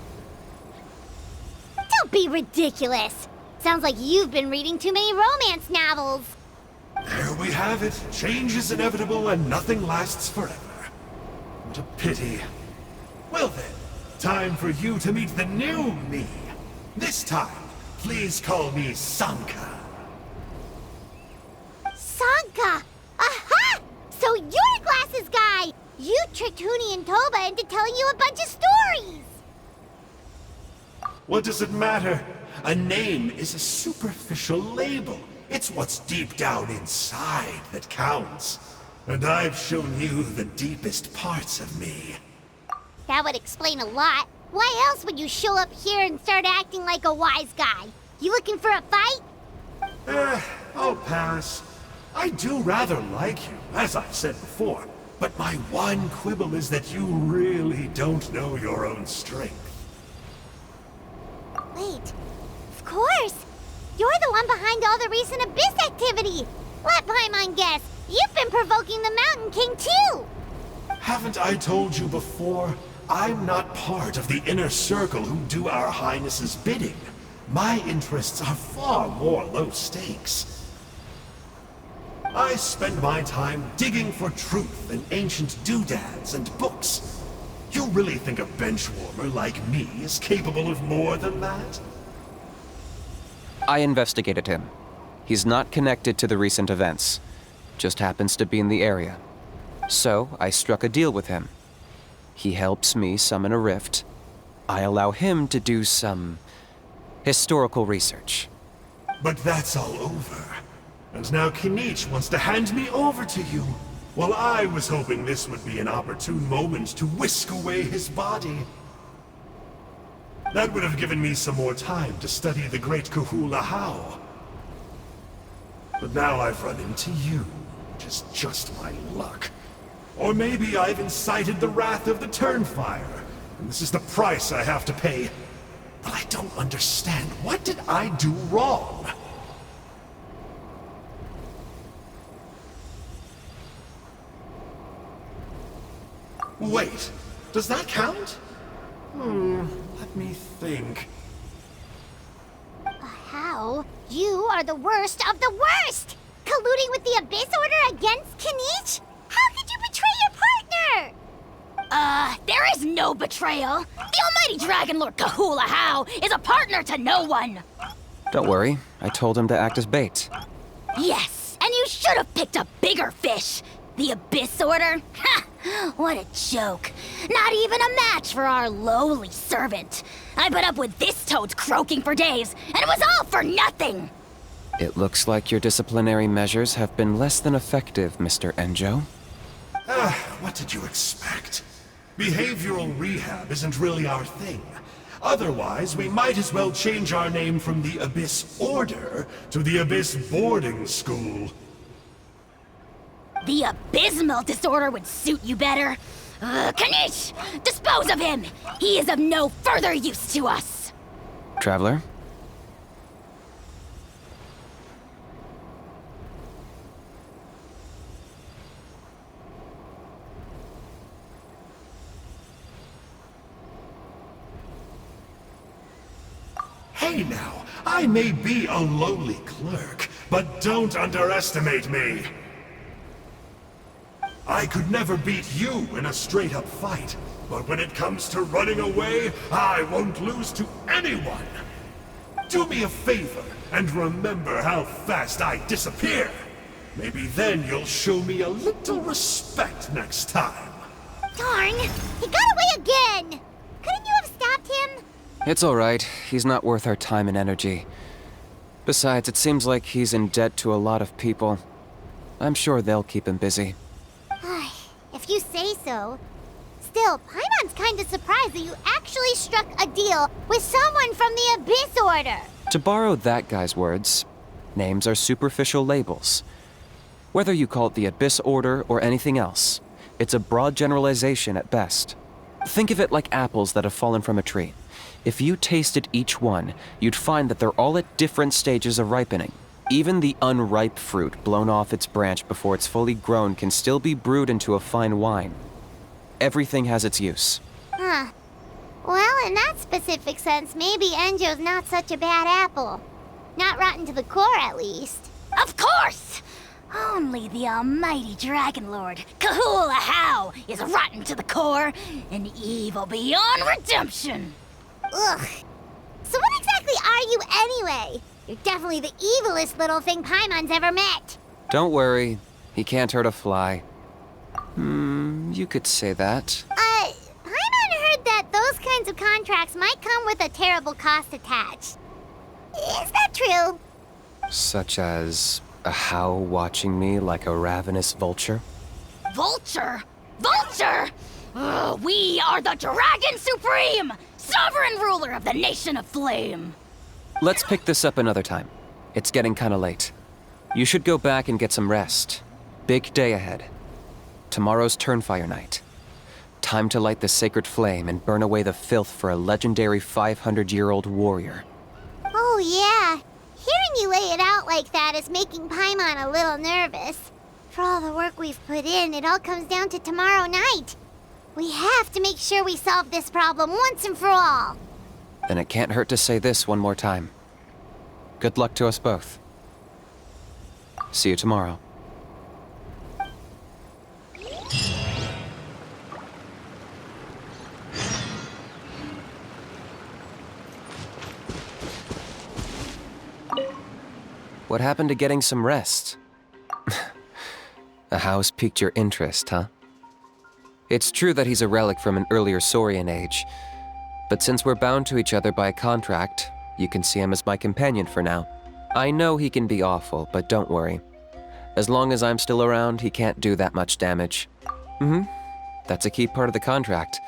Don't be ridiculous. Sounds like you've been reading too many romance novels. There we have it. Change is inevitable and nothing lasts forever. What a pity. Well then, time for you to meet the new me. This time, please call me Sanka. Sanka! Aha! So you're Glasses Guy! You tricked Huni and Toba into telling you a bunch of stories! What does it matter? A name is a superficial label. It's what's deep down inside that counts. And I've shown you the deepest parts of me. That would explain a lot. Why else would you show up here and start acting like a wise guy? You looking for a fight? I'll pass. I do rather like you, as I've said before. But my one quibble is that you really don't know your own strength. Wait, of course! You're the one behind all the recent Abyss activity! Let Paimon guess, you've been provoking the Mountain King too! Haven't I told you before? I'm not part of the inner circle who do our Highness's bidding. My interests are far more low stakes. I spend my time digging for truth in ancient doodads and books. You really think a benchwarmer like me is capable of more than that? I investigated him. He's not connected to the recent events. Just happens to be in the area. So, I struck a deal with him. He helps me summon a rift. I allow him to do some historical research. But that's all over. And now Kinich wants to hand me over to you. Well, I was hoping this would be an opportune moment to whisk away his body. That would have given me some more time to study the great Kahula How. But now I've run into you, which is just my luck. Or maybe I've incited the wrath of the Turnfire, and this is the price I have to pay. But I don't understand. What did I do wrong? Wait, does that count? Let me think. How? You are the worst of the worst! Colluding with the Abyss Order against Kinich? How could you betray your partner? There is no betrayal. The almighty Dragon Lord Kahula How is a partner to no one. Don't worry, I told him to act as bait. Yes, and you should have picked a bigger fish. The Abyss Order? Ha! What a joke. Not even a match for our lowly servant. I put up with this toad's croaking for days, and it was all for nothing. It looks like your disciplinary measures have been less than effective, Mr. Ajaw. What did you expect? Behavioral rehab isn't really our thing. Otherwise, we might as well change our name from the Abyss Order to the Abyss Boarding School. The abysmal disorder would suit you better. Kinich! Dispose of him! He is of no further use to us! Traveler? Hey now, I may be a lowly clerk, but don't underestimate me. I could never beat you in a straight-up fight, but when it comes to running away, I won't lose to anyone. Do me a favor and remember how fast I disappear. Maybe then you'll show me a little respect next time. Darn! He got away again! Couldn't you have stopped him? It's alright. He's not worth our time and energy. Besides, it seems like he's in debt to a lot of people. I'm sure they'll keep him busy. If you say so. Still, Paimon's kinda surprised that you actually struck a deal with someone from the Abyss Order. To borrow that guy's words, names are superficial labels. Whether you call it the Abyss Order or anything else, it's a broad generalization at best. Think of it like apples that have fallen from a tree. If you tasted each one, you'd find that they're all at different stages of ripening. Even the unripe fruit blown off its branch before it's fully grown can still be brewed into a fine wine. Everything has its use. Huh. Well, in that specific sense, maybe Enjo's not such a bad apple. Not rotten to the core, at least. Of course! Only the almighty Dragon Lord, Ajaw, is rotten to the core and evil beyond redemption. Ugh. So what exactly are you anyway? You're definitely the evilest little thing Paimon's ever met. Don't worry, he can't hurt a fly. You could say that. Paimon heard that those kinds of contracts might come with a terrible cost attached. Is that true? Such as Ajaw watching me like a ravenous vulture? Vulture? Vulture? We are the Dragon Supreme, sovereign ruler of the Nation of Flame. Let's pick this up another time. It's getting kinda late. You should go back and get some rest. Big day ahead. Tomorrow's Turnfire night. Time to light the sacred flame and burn away the filth for a legendary 500-year-old warrior. Oh yeah. Hearing you lay it out like that is making Paimon a little nervous. For all the work we've put in, it all comes down to tomorrow night. We have to make sure we solve this problem once and for all. Then it can't hurt to say this one more time. Good luck to us both. See you tomorrow. What happened to getting some rest? Ajaw's piqued your interest, huh? It's true that he's a relic from an earlier Saurian age, but since we're bound to each other by a contract, you can see him as my companion for now. I know he can be awful, but don't worry. As long as I'm still around, he can't do that much damage. That's a key part of the contract.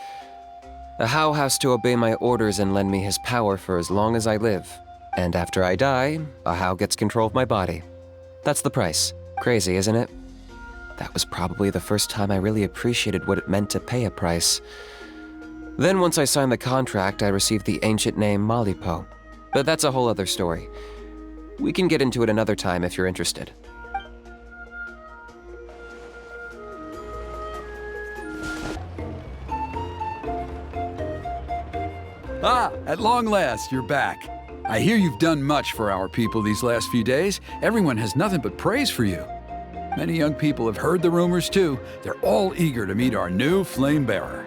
Ajaw has to obey my orders and lend me his power for as long as I live. And after I die, Ajaw gets control of my body. That's the price. Crazy, isn't it? That was probably the first time I really appreciated what it meant to pay a price. Then once I signed the contract, I received the ancient name Malipo. But that's a whole other story. We can get into it another time if you're interested. Ah, at long last, you're back. I hear you've done much for our people these last few days. Everyone has nothing but praise for you. Many young people have heard the rumors too. They're all eager to meet our new flame bearer.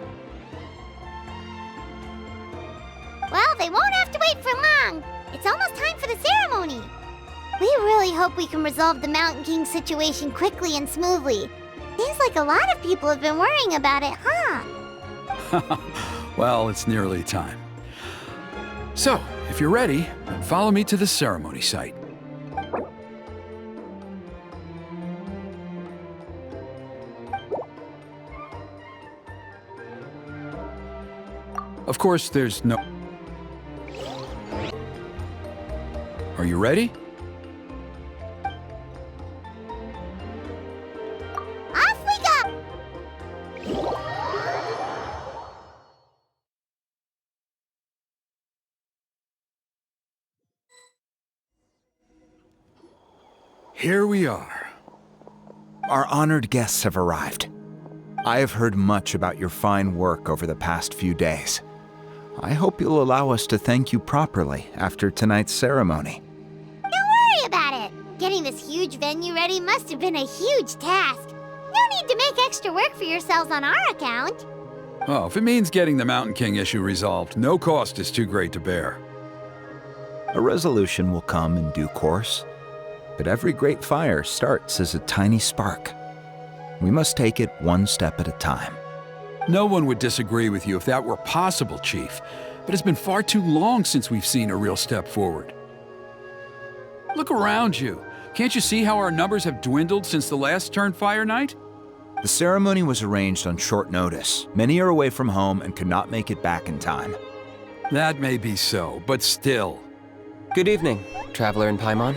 Well, they won't have to wait for long. It's almost time for the ceremony. We really hope we can resolve the Mountain King situation quickly and smoothly. Seems like a lot of people have been worrying about it, huh? Well, it's nearly time. So, if you're ready, then follow me to the ceremony site. Of course, there's no... Are you ready? Off we go! Here we are. Our honored guests have arrived. I have heard much about your fine work over the past few days. I hope you'll allow us to thank you properly after tonight's ceremony. Don't worry about it. Getting this huge venue ready must have been a huge task. No need to make extra work for yourselves on our account. Oh, if it means getting the Mountain King issue resolved, no cost is too great to bear. A resolution will come in due course, but every great fire starts as a tiny spark. We must take it one step at a time. No one would disagree with you if that were possible, Chief, but it's been far too long since we've seen a real step forward. Look around you. Can't you see how our numbers have dwindled since the last Turnfire night? The ceremony was arranged on short notice. Many are away from home and could not make it back in time. That may be so, but still. Good evening, Traveler in Paimon.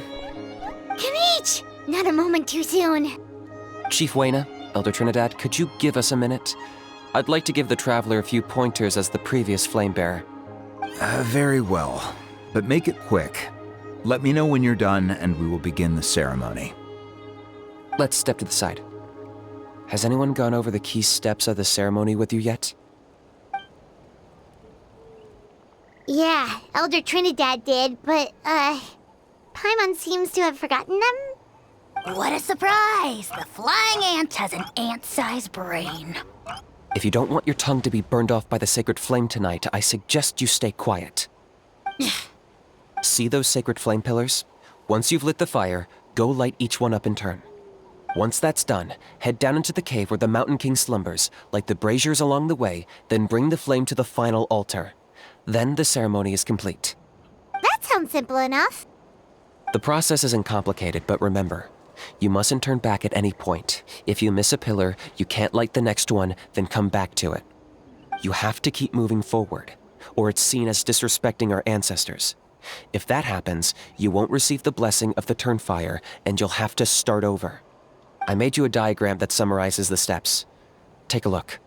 Kinich! Not a moment too soon. Chief Wayna, Elder Trinidad, could you give us a minute? I'd like to give the Traveler a few pointers as the previous Flamebearer. Very well, but make it quick. Let me know when you're done and we will begin the ceremony. Let's step to the side. Has anyone gone over the key steps of the ceremony with you yet? Yeah, Elder Trinidad did, but, Paimon seems to have forgotten them? What a surprise! The flying ant has an ant-sized brain. If you don't want your tongue to be burned off by the sacred flame tonight, I suggest you stay quiet. See those sacred flame pillars? Once you've lit the fire, go light each one up in turn. Once that's done, head down into the cave where the Mountain King slumbers, light the braziers along the way, then bring the flame to the final altar. Then the ceremony is complete. That sounds simple enough. The process isn't complicated, but remember, you mustn't turn back at any point. If you miss a pillar, you can't light the next one, then come back to it. You have to keep moving forward, or it's seen as disrespecting our ancestors. If that happens, you won't receive the blessing of the Turnfire, and you'll have to start over. I made you a diagram that summarizes the steps. Take a look.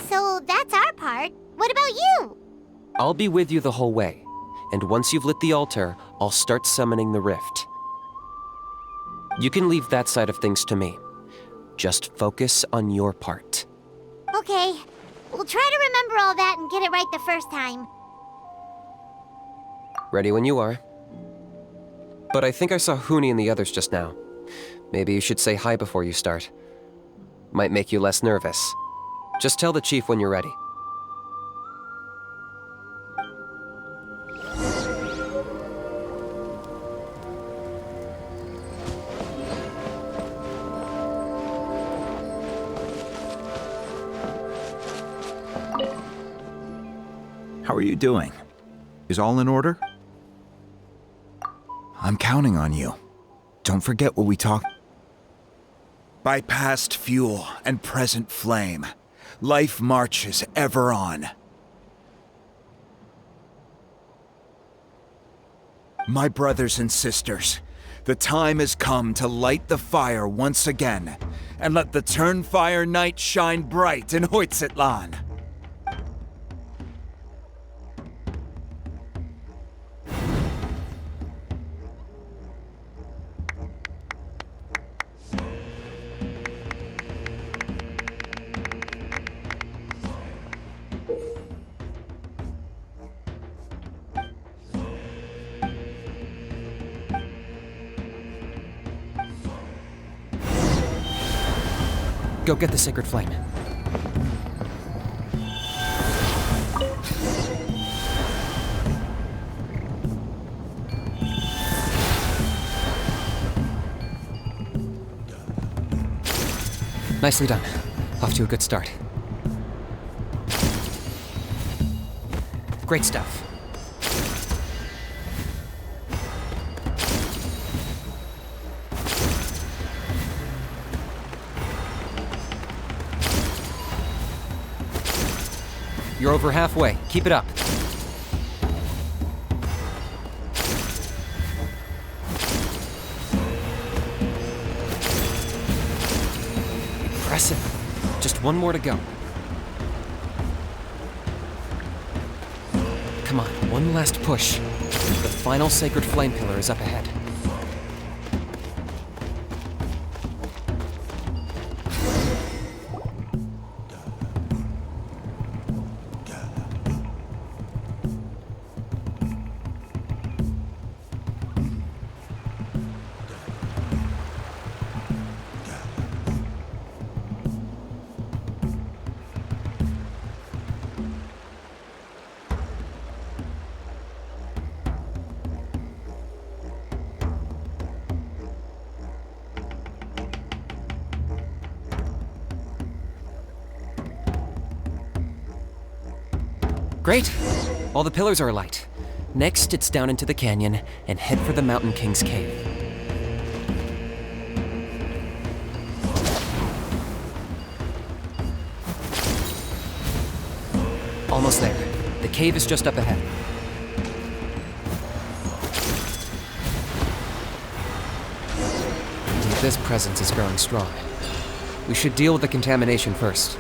So that's our part. What about you? I'll be with you the whole way, and once you've lit the altar, I'll start summoning the rift. You can leave that side of things to me. Just focus on your part. Okay, we'll try to remember all that and get it right the first time. Ready when you are. But I think I saw Huni and the others just now. Maybe you should say hi before you start. Might make you less nervous. Just tell the chief when you're ready. How are you doing? Is all in order? I'm counting on you. Don't forget what we talked. By past fuel and present flame, life marches ever on. My brothers and sisters, the time has come to light the fire once again, and let the Turnfire night shine bright in Hoytzitlan. Go get the sacred flame. Nicely done. Off to a good start. Great stuff. You're over halfway. Keep it up. Impressive. Just one more to go. Come on, one last push. The final sacred flame pillar is up ahead. Great! All the pillars are alight. Next, it's down into the canyon and head for the Mountain King's cave. Almost there. The cave is just up ahead. This presence is growing strong. We should deal with the contamination first.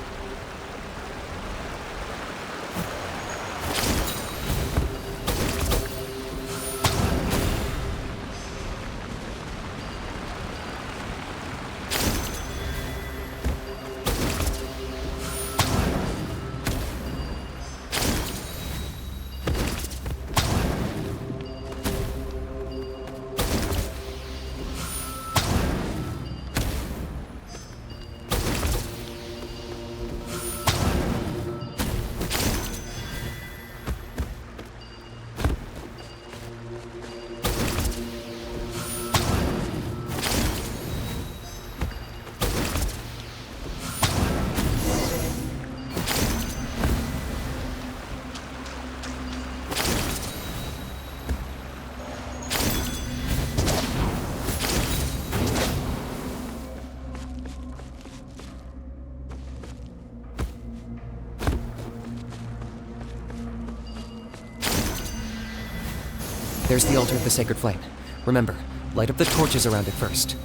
There's the altar of the sacred flame. Remember, light up the torches around it first.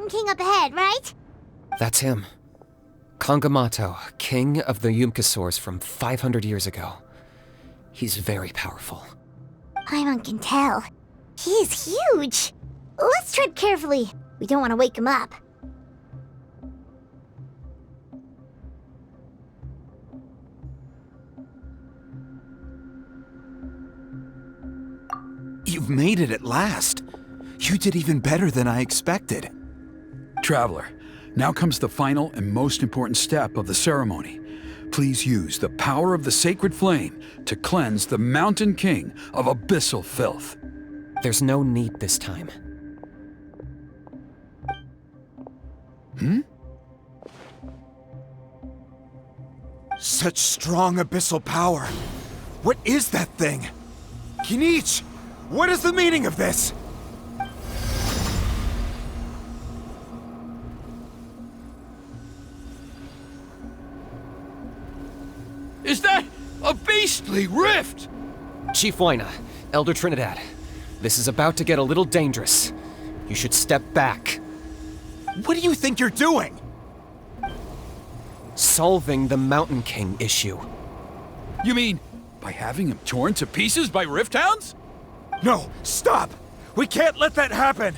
King up ahead, right? That's him. Kangamato, king of the Yumkasaurs from 500 years ago. He's very powerful. Paimon can tell. He's huge. Let's tread carefully. We don't want to wake him up. You've made it at last. You did even better than I expected. Traveler, now comes the final and most important step of the ceremony. Please use the power of the sacred flame to cleanse the Mountain King of abyssal filth. There's no need this time. Such strong abyssal power. What is that thing? Kinich, what is the meaning of this? Is that a beastly rift? Chief Waina, Elder Trinidad, this is about to get a little dangerous. You should step back. What do you think you're doing? Solving the Mountain King issue. You mean by having him torn to pieces by rift hounds? No, stop! We can't let that happen!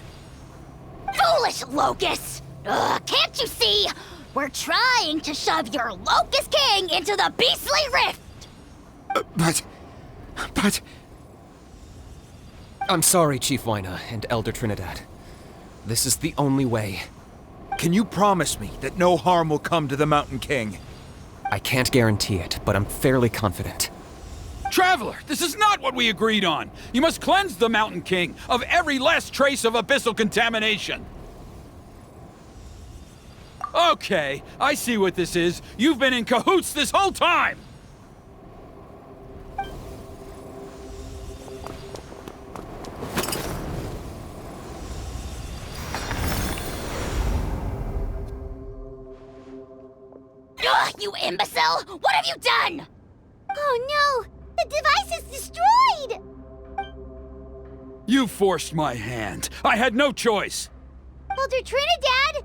Foolish Locust! Can't you see? We're trying to shove your Locust King into the beastly rift! But... I'm sorry, Chief Waina and Elder Trinidad. This is the only way. Can you promise me that no harm will come to the Mountain King? I can't guarantee it, but I'm fairly confident. Traveler, this is not what we agreed on! You must cleanse the Mountain King of every last trace of abyssal contamination! Okay, I see what this is. You've been in cahoots this whole time! Ugh, you imbecile! What have you done? Oh no! The device is destroyed! You forced my hand. I had no choice. Elder Trinidad?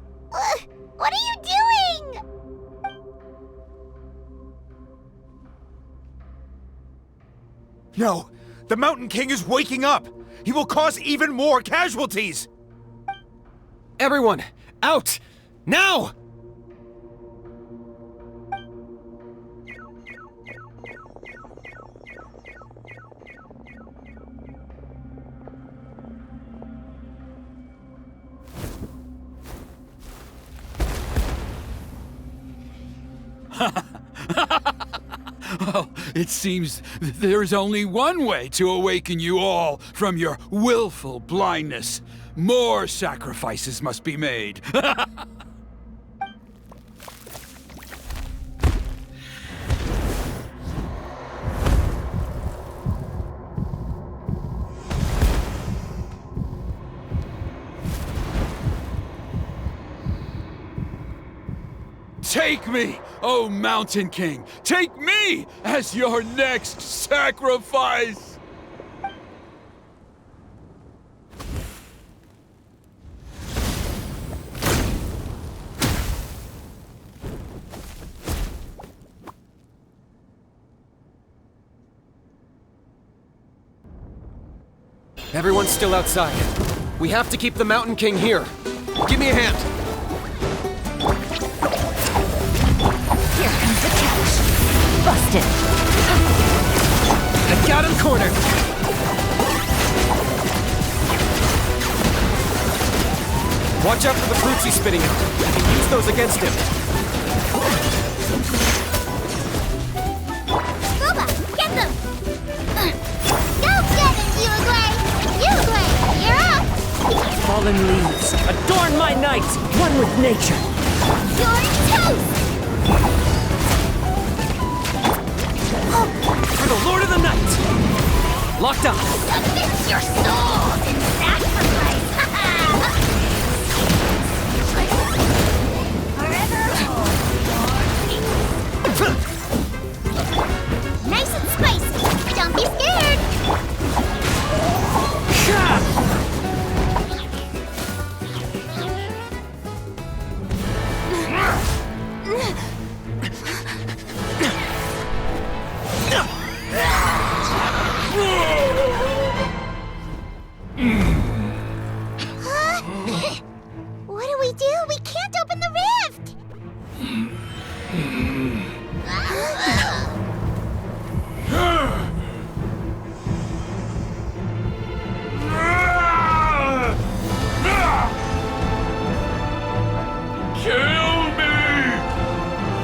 What are you doing? No! The Mountain King is waking up! He will cause even more casualties! Everyone, out! Now! Well, it seems there's only one way to awaken you all from your willful blindness. More sacrifices must be made. Take me, O Mountain King! Take me as your next sacrifice! Everyone's still outside. We have to keep the Mountain King here. Give me a hand. Here comes the catch. Busted. I got him cornered. Watch out for the fruits he's spitting out. You can use those against him. Boba, get them! Go get it, Uruguay! Uruguay, you're up! Fallen leaves, adorn my night, one with nature. You're toast! For the Lord of the Night! Locked up! Submit your soul in sacrifice! Nice and spicy! Don't be scared! What do we do? We can't open the rift! Kill me!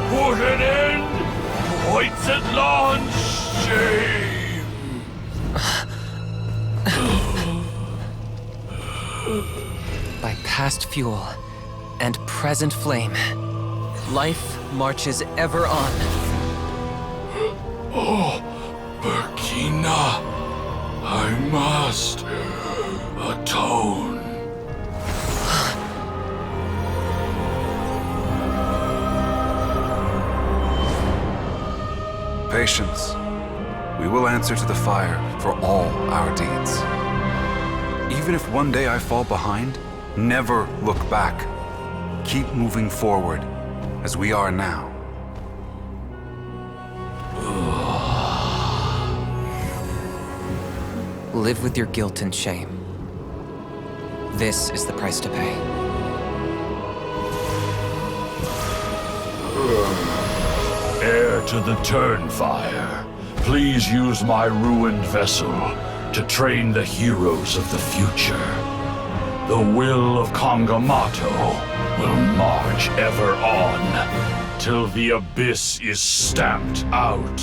Put an end to Hoyt's shame! By past fuel and present flame, life marches ever on. Oh, Burkina, I must atone. Patience. We will answer to the fire for all our deeds. Even if one day I fall behind, never look back. Keep moving forward, as we are now. Live with your guilt and shame. This is the price to pay. Heir to the Turnfire, please use my ruined vessel to train the heroes of the future. The will of Kangamato will march ever on, till the abyss is stamped out.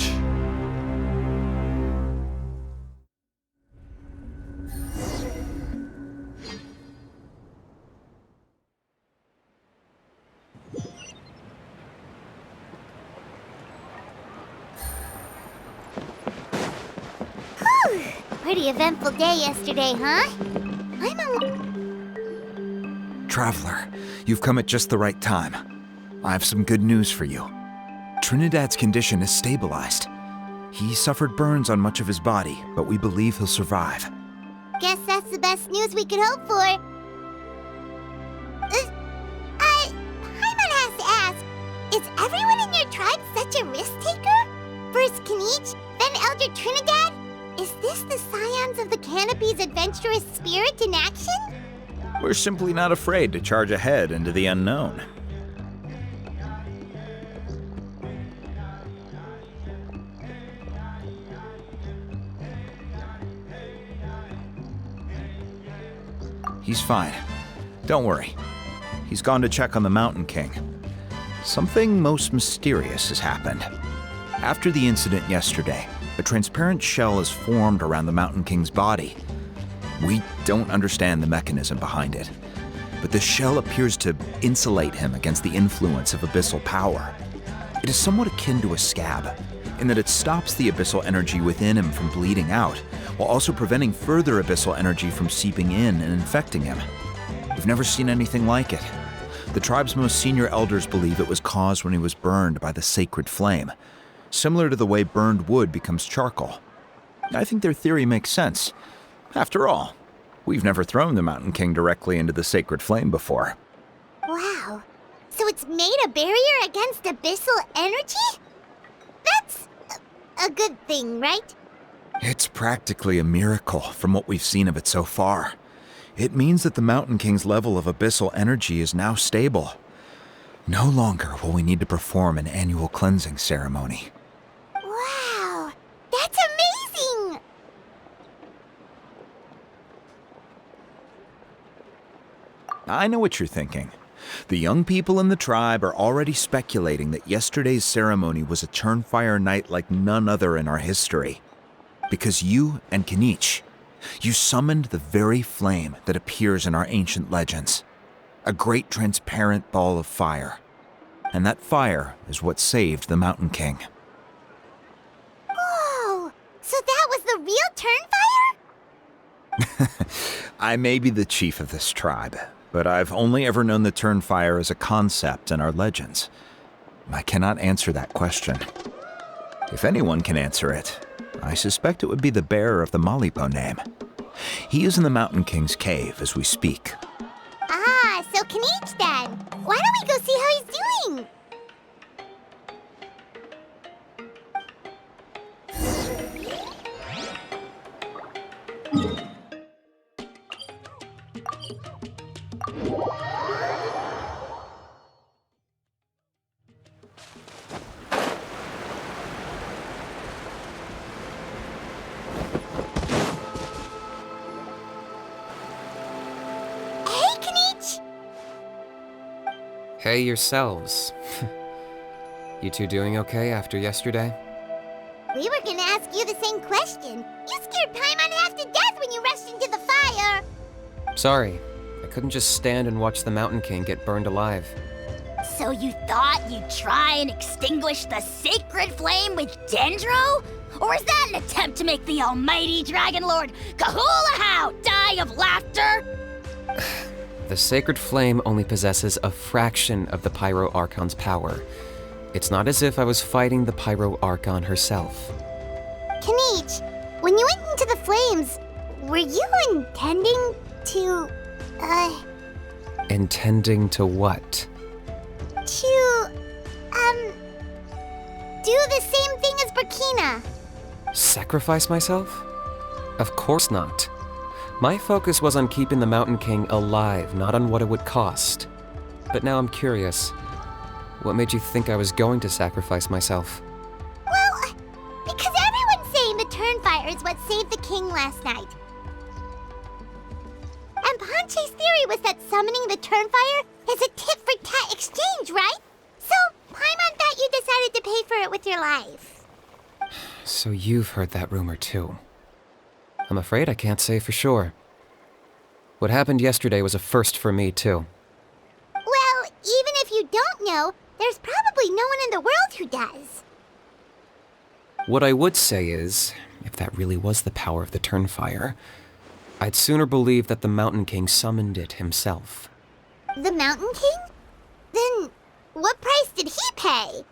Pretty eventful day yesterday, huh? I'm a... Traveler, you've come at just the right time. I have some good news for you. Trinidad's condition is stabilized. He suffered burns on much of his body, but we believe he'll survive. Guess that's the best news we could hope for. Paimon has to ask, is everyone in your tribe such a risk-taker? First Kinich, then Elder Trinidad? Is this the Scions of the Canopy's adventurous spirit in action? We're simply not afraid to charge ahead into the unknown. He's fine. Don't worry. He's gone to check on the Mountain King. Something most mysterious has happened. After the incident yesterday, a transparent shell is formed around the Mountain King's body. We don't understand the mechanism behind it, but the shell appears to insulate him against the influence of abyssal power. It is somewhat akin to a scab, in that it stops the abyssal energy within him from bleeding out, while also preventing further abyssal energy from seeping in and infecting him. We've never seen anything like it. The tribe's most senior elders believe it was caused when he was burned by the sacred flame, similar to the way burned wood becomes charcoal. I think their theory makes sense. After all, we've never thrown the Mountain King directly into the sacred flame before. Wow. So it's made a barrier against abyssal energy? That's a good thing, right? It's practically a miracle from what we've seen of it so far. It means that the Mountain King's level of abyssal energy is now stable. No longer will we need to perform an annual cleansing ceremony. Wow, that's amazing! I know what you're thinking. The young people in the tribe are already speculating that yesterday's ceremony was a Turnfire night like none other in our history. Because you and Kinich, you summoned the very flame that appears in our ancient legends. A great transparent ball of fire. And that fire is what saved the Mountain King. Whoa! So that was the real Turnfire? I may be the chief of this tribe, but I've only ever known the Turnfire as a concept in our legends. I cannot answer that question. If anyone can answer it, I suspect it would be the bearer of the Malipo name. He is in the Mountain King's cave as we speak. Ah, so Kinich then. Why don't we go see how he's doing? Hey yourselves. You two doing okay after yesterday? We were gonna ask you the same question. You scared Paimon half to death when you rushed into the fire. Sorry, I couldn't just stand and watch the Mountain King get burned alive. So you thought you'd try and extinguish the sacred flame with Dendro? Or is that an attempt to make the almighty Dragon Lord Kahulahow die of laughter? The sacred flame only possesses a fraction of the Pyro Archon's power. It's not as if I was fighting the Pyro Archon herself. Kinich, when you went into the flames, were you intending to, Intending to what? to, do the same thing as Burkina? Sacrifice myself? Of course not. My focus was on keeping the Mountain King alive, not on what it would cost. But now I'm curious. What made you think I was going to sacrifice myself? Well, because everyone's saying the Turnfire is what saved the king last night. And Ponche's theory was that summoning the Turnfire is a tit-for-tat exchange, right? So, Paimon thought you decided to pay for it with your life. So you've heard that rumor too. I'm afraid I can't say for sure. What happened yesterday was a first for me too. Well, even if you don't know, there's probably no one in the world who does. What I would say is, if that really was the power of the Turnfire, I'd sooner believe that the Mountain King summoned it himself. The Mountain King? Then what price did he pay?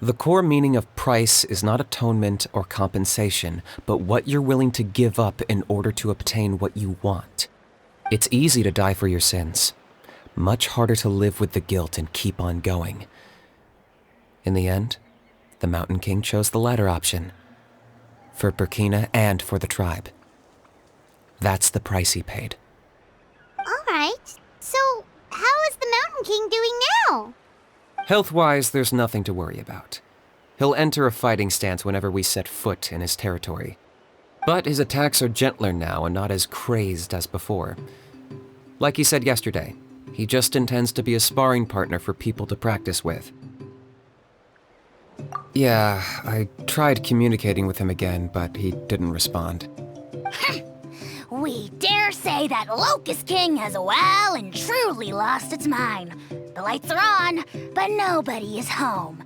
The core meaning of price is not atonement or compensation, but what you're willing to give up in order to obtain what you want. It's easy to die for your sins. Much harder to live with the guilt and keep on going. In the end, the Mountain King chose the latter option. For Burkina and for the tribe. That's the price he paid. Alright, so how is the Mountain King doing now? Health-wise, there's nothing to worry about. He'll enter a fighting stance whenever we set foot in his territory. But his attacks are gentler now and not as crazed as before. Like he said yesterday, he just intends to be a sparring partner for people to practice with. Yeah, I tried communicating with him again, but he didn't respond. We dare say that Locust King has well and truly lost its mind. The lights are on, but nobody is home.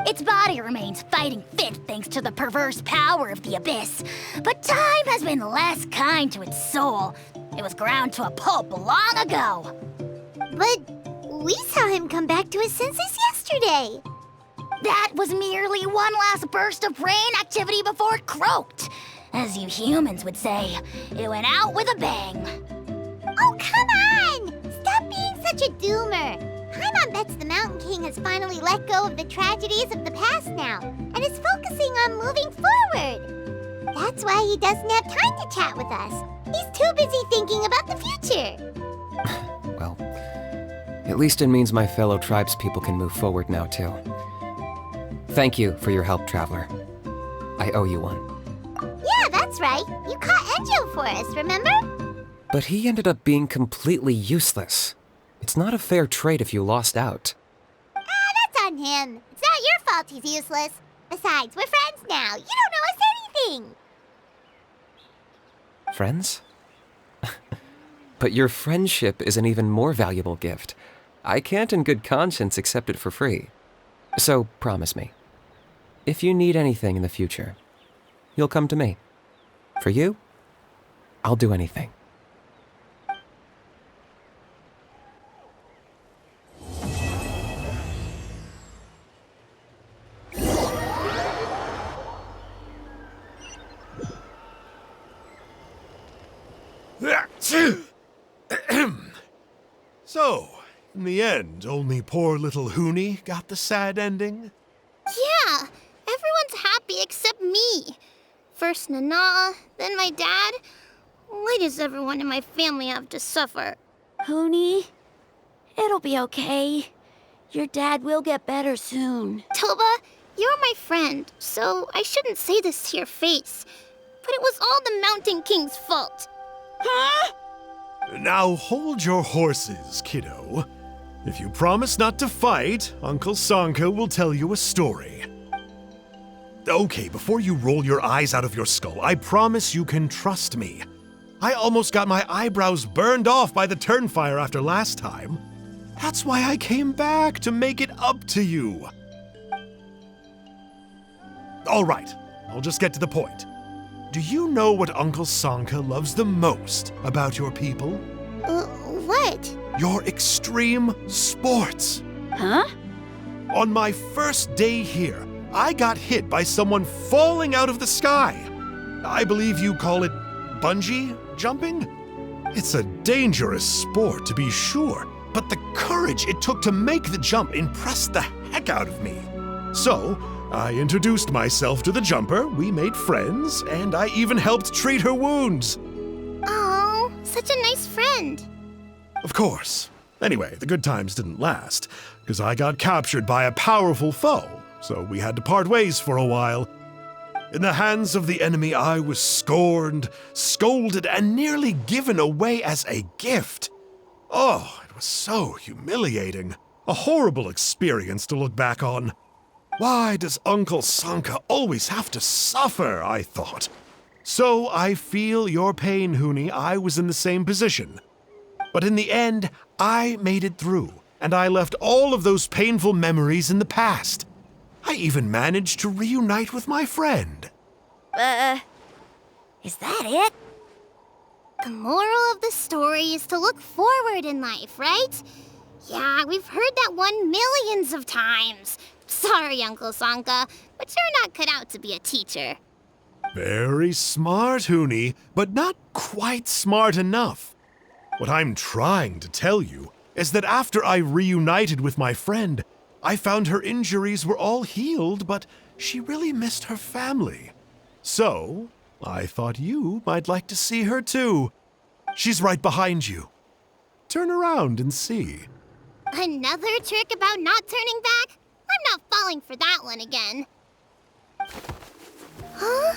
Its body remains fighting fit thanks to the perverse power of the Abyss, but time has been less kind to its soul. It was ground to a pulp long ago. But we saw him come back to his senses yesterday. That was merely one last burst of brain activity before it croaked. As you humans would say, it went out with a bang. Oh, come on! Stop being such a doomer. Paimon bets the Mountain King has finally let go of the tragedies of the past now, and is focusing on moving forward. That's why he doesn't have time to chat with us. He's too busy thinking about the future. Well, at least it means my fellow tribespeople can move forward now, too. Thank you for your help, Traveler. I owe you one. Yeah, that's right. You caught Ajaw for us, remember? But he ended up being completely useless. It's not a fair trade if you lost out. That's on him. It's not your fault he's useless. Besides, we're friends now. You don't owe us anything. Friends? But your friendship is an even more valuable gift. I can't in good conscience accept it for free. So promise me, if you need anything in the future, you'll come to me. For you, I'll do anything. So, in the end, only poor little Huni got the sad ending? Yeah, everyone's happy except me. First Nana, then my dad. Why does everyone in my family have to suffer? Huni, it'll be okay. Your dad will get better soon. Toba, you're my friend, so I shouldn't say this to your face. But it was all the Mountain King's fault. Huh? Now hold your horses, kiddo. If you promise not to fight, Uncle Sanka will tell you a story. Okay, before you roll your eyes out of your skull, I promise you can trust me. I almost got my eyebrows burned off by the Turnfire after last time. That's why I came back, to make it up to you. All right, I'll just get to the point. Do you know what Uncle Sanka loves the most about your people? What? Your extreme sports. Huh? On my first day here, I got hit by someone falling out of the sky. I believe you call it bungee jumping? It's a dangerous sport, to be sure, but the courage it took to make the jump impressed the heck out of me. So, I introduced myself to the jumper, we made friends, and I even helped treat her wounds. Oh, such a nice friend. Of course. Anyway, the good times didn't last, because I got captured by a powerful foe, so we had to part ways for a while. In the hands of the enemy, I was scorned, scolded, and nearly given away as a gift. Oh, it was so humiliating. A horrible experience to look back on. Why does Uncle Sanka always have to suffer, I thought. So I feel your pain, Huni. I was in the same position. But in the end, I made it through, and I left all of those painful memories in the past. I I even managed to reunite with my friend. Is that it? The moral of the story is to look forward in life, right? Yeah, we've heard that one millions of times. Sorry, Uncle Sanka, but you're not cut out to be a teacher. Very smart, Huni, but not quite smart enough. What I'm trying to tell you is that after I reunited with my friend, I found her injuries were all healed, but she really missed her family. So, I thought you might like to see her too. She's right behind you. Turn around and see. Another trick about not turning back? I'm not falling for that one again. Huh?